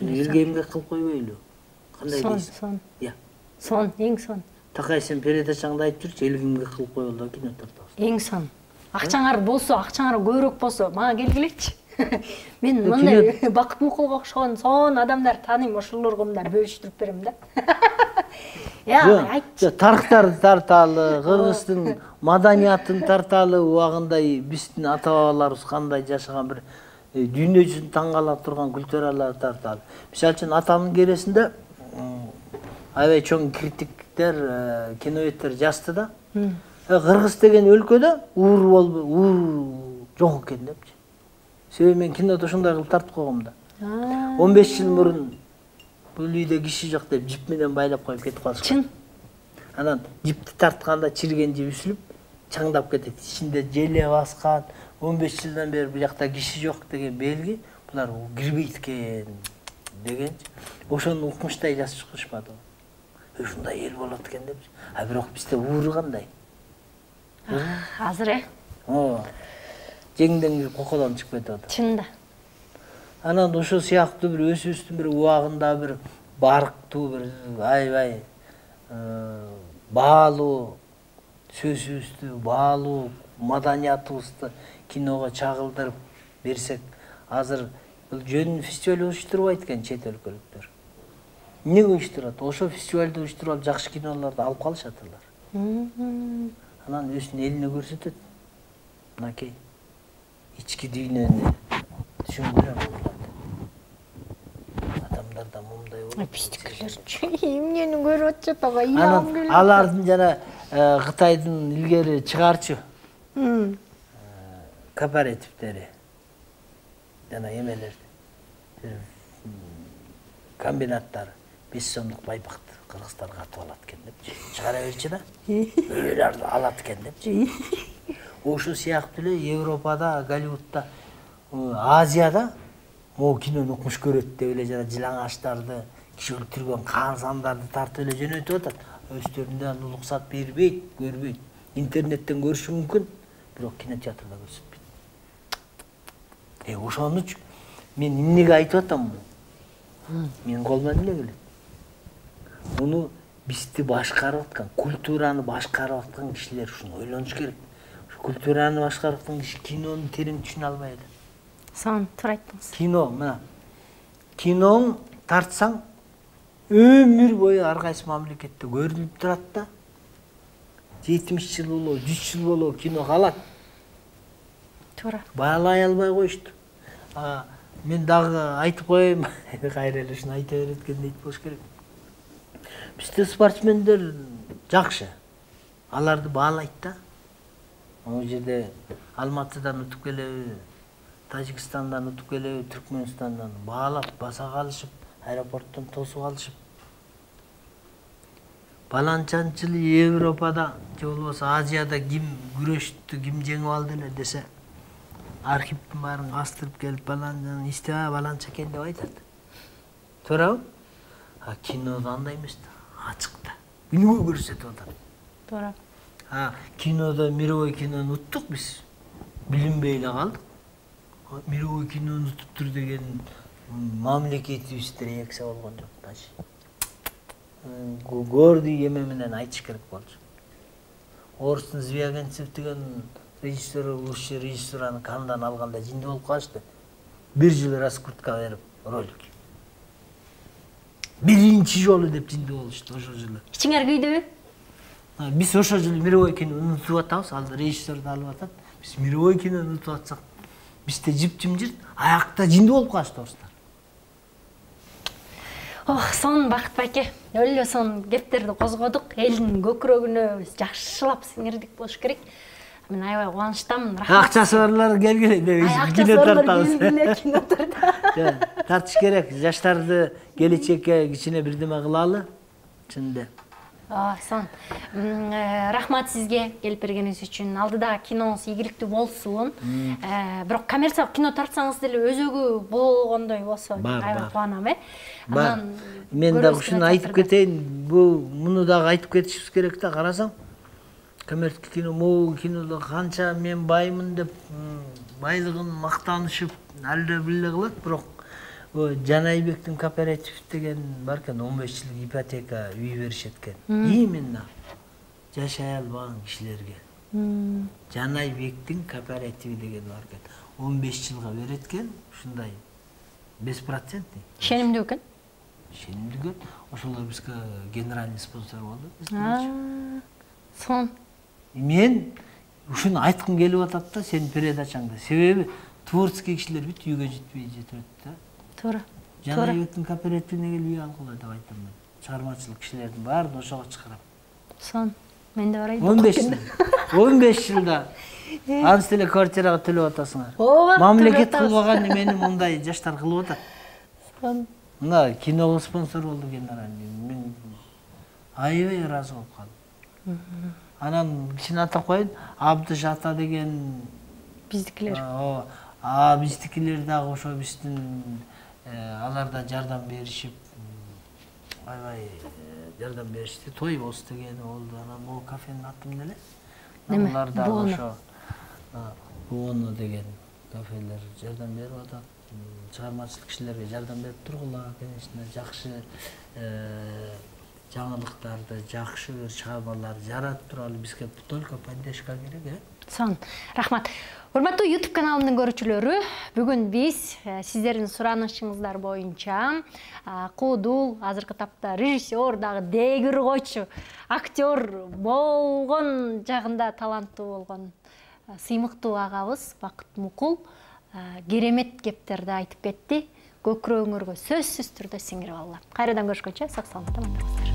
Элге эмгек кылып койбойлу. Кандай дейсиң? Сон. Сон, эң сон. Такай сен передачаңда айтып жүрчү, элге эмгек кылып коелу кино тартабыз. Эң сон. Акчаңар болсо, акчаңар көбүрөөк болсо, мага келгилечи. Мен мындай Бакыт Мукулга окшогон сон адамдар тааныйм, ошолорго мындай бөлүштүрүп берем да. Айтчы. Тарыхтарды тарталы, Кыргыздын маданиятын тарталы, убагында биздин ата бабаларыбыз кандай жашаган бир дүйнө жүзүн таң кала турган культуралар тарталы. Мисалы үчүн атамдын кересинде аябай чоң критиктер, киноведтер жазды да. Кыргыз деген өлкөдө ууру жок экен депчи. Себеби мен кинода ошондой кылып тартып койгом да. 15 жыл мурун бул үйдө киши жок деп жип менен байлап коюп кетип калышкан. Чын. Анан жипти тартканда чирген жип үсүлүп, чаңдап кетет. Ичинде желе баскан, 15 жылдан бери бул жакта киши жок деген белги, булар кирбейт экен деген. Ошону укмуштай жазып чыгышпады. Ушундай эл болот экен деп. А бирок бизде ууру кандай? Азыр жеңден кокодон чыгып кетип атат. Чын да. Анан ошо сыяктуу бир өзүбүздүн бир убагында бир барктуу бир аябай баалуу сөзүбүздү, баалуу маданиятыбызды киного чагылдырып берсек, азыр бул жөн фестиваль уюштурбайт экен чет өлкөлүктөр. эмнеге уюштурат? Ошо фестивалды уюштуруп алып жакшы кинолорду алып калышат алар. Анан өзүнүн элине көрсөтөт. Мынакей ички дүйнөнү түшүндүрөм. Адамдарда мындай болот. Биздикилерчи эмнени көрүп атышат ага? Анан алардын жана Кытайдын илгери чыгарчу кооперативдери жана эмелер комбинаттары 5 сомдук байпакты кыргыздарга атып алат экен депчи. Чыгара берчи да. Өлөрдү алат экен депчи. Ошол сыяктуу эле Европада, Голливудда, Азияда могу кинону укмуш көрөт деп эле жана жылаңачтарды, киши өлтүргөн кан сандарды тартып эле жөнөтүп атат. Өздөрүнөн уруксат бербейт, көрбөйт. Интернеттен көрүшү мүмкүн, бирок кинотеатрда көрсөтпөйт. Ошону үчүн мен эмнеге айтып атам? Мен колуман эле келет. Муну бизди башкарып аткан, культураны башкарып аткан кишилер ушуну ойлонуш керек. Культураны башкарып аткан киши кинону терең түшүнө албай эле. Сон туура айттыңыз. Кино, мына. Киноң тартсаң өмүр бою ар кайсы мамлекетте көрүлүп турат да. 70 жыл болобу, 100 жыл болобу кино калат. Туура. Баалай албай коюшту. Мен дагы айтып коеюн, кайра эле ушуну айта берет экен дейт болуш керек. Бизде спортсмендер жакшы. Аларды баалайт да. Могу жерде Алматыдан утуп келеби, Тажикстандан утуп келеби, Түркмөнстандан баалап, баса калышып, аэропорттон тосуп алышып. Баланчанчы Европада же болбосо Азияда ким күрөштү, ким жеңип алды эле десе, архивдин баарын кастырып келип баланчаны истебай баланча экен деп айтат. Туурабы? Кинода андай эмес да, ачыкта. Үнүгө көрсөтүп атат. Туура. Кинода мировой кинону уттук биз. Билинбей эле калдык. Мировой кинону утуптур деген мамлекетибизде реакция болгон жок даже. Гордый эме менен айтыш керек болчу. Орустун Звягинцев деген режиссер, лучший режиссураны Канндан алганда жинди болуп калышты. 1 жыл раскрутка берип ролик. Биринчи жолу деп жинди болушту ошол жылы. Ичиңер күйдүбү? Биз ошол жылы мировой кинону унутуп атабыз, ал режиссерди алып атат. Биз мировой кинону унутуп атсак, бизде жип-жимжирт, аякта жинди болуп калышты орустар. Сон Бакыт байке, өлө сон кептерди козгодук. Элдин көкүрөгүнө жакшылап сиңирдик болуш керек. Мен аябай кубанычтамын. Рахмат. Акчасы барлар келгиле деп кино тартабыз. Кино тартабыз. Тартыш керек. Жаштарды келечекке кичине бирдеме кылалы. Чынында. Сон. Рахмат сизге келип бергениңиз үчүн. Алдыда киноңуз ийгиликтүү болсун. Бирок коммерциялык кино тартсаңыз деле өзөгү болгондой болсо аябай кубанам, Мен дагы ушуну айтып кетейин. Муну дагы айтып кетишибиз керек да, карасаң. Коммерциялык кино, могу кинодо канча мен баймын деп байлыгын мактанышып, алда биле кылат, бирок Жанайбектин кооператив деген бар экен, 15 жылдык ипотека үй беришет экен. Именно жашай албаган кишилерге. Жанайбектин кооперативи деген бар экен. 15 жылга берет экен, ушундай 5%. Ишенимдүү экен. Ишенимдүү. Ошолор бизге генеральный спонсор болду. Сон. Мен ушуну айткым келип атат да сенин передачаңда. Себеби творческий кишилер бүт үйгө жетпей жетет да. Туура. Жанайбектин кооперативине келип үй алгыла деп айтам мен. Чыгармачылык кишилердин баарын ошого чакырам. Сон. Мен да барайын. 15 жылда анс деле квартирага төлөп атасыңар. Мамлекет кылбаган эмени мындай жаштар кылып атат. Сон. Мына киного спонсор болду генеральный. Мен аябай ыраазы болуп калдым. Анан кичине атап коеюн, Абдыш ата деген биздикилер. Биздикилер дагы ошо биздин алар да жардам беришип, аябай жардам беришти. Той болсу деген болду. Анан могу кафенин аты эмне эле? Алар дагы ошо Буоно деген кафелер жардам берип атат. Чыгармачылык кишилерге жардам берип тургула, конечно, жакшы жаңылыктарды, жакшы бир чыгармаларды жаратып туралы бизге только поддержка керек, Son. Rahmat. Урматтуу YouTube каналымдын көрүүчүлөрү, бүгүн биз сиздердин суранышыңыздар боюнча куудул, азыркы тапта режиссер, дагы дегир койчу, актер болгон жагында таланттуу болгон сыймыктуу агабыз Бакыт Мукул керемет кептерди айтып кетти. Көкүрөгүңөргө сөзсүз түрдө сиңирип алды. Кайрадан көрүшкөнчө сак саламатта болуңуздар.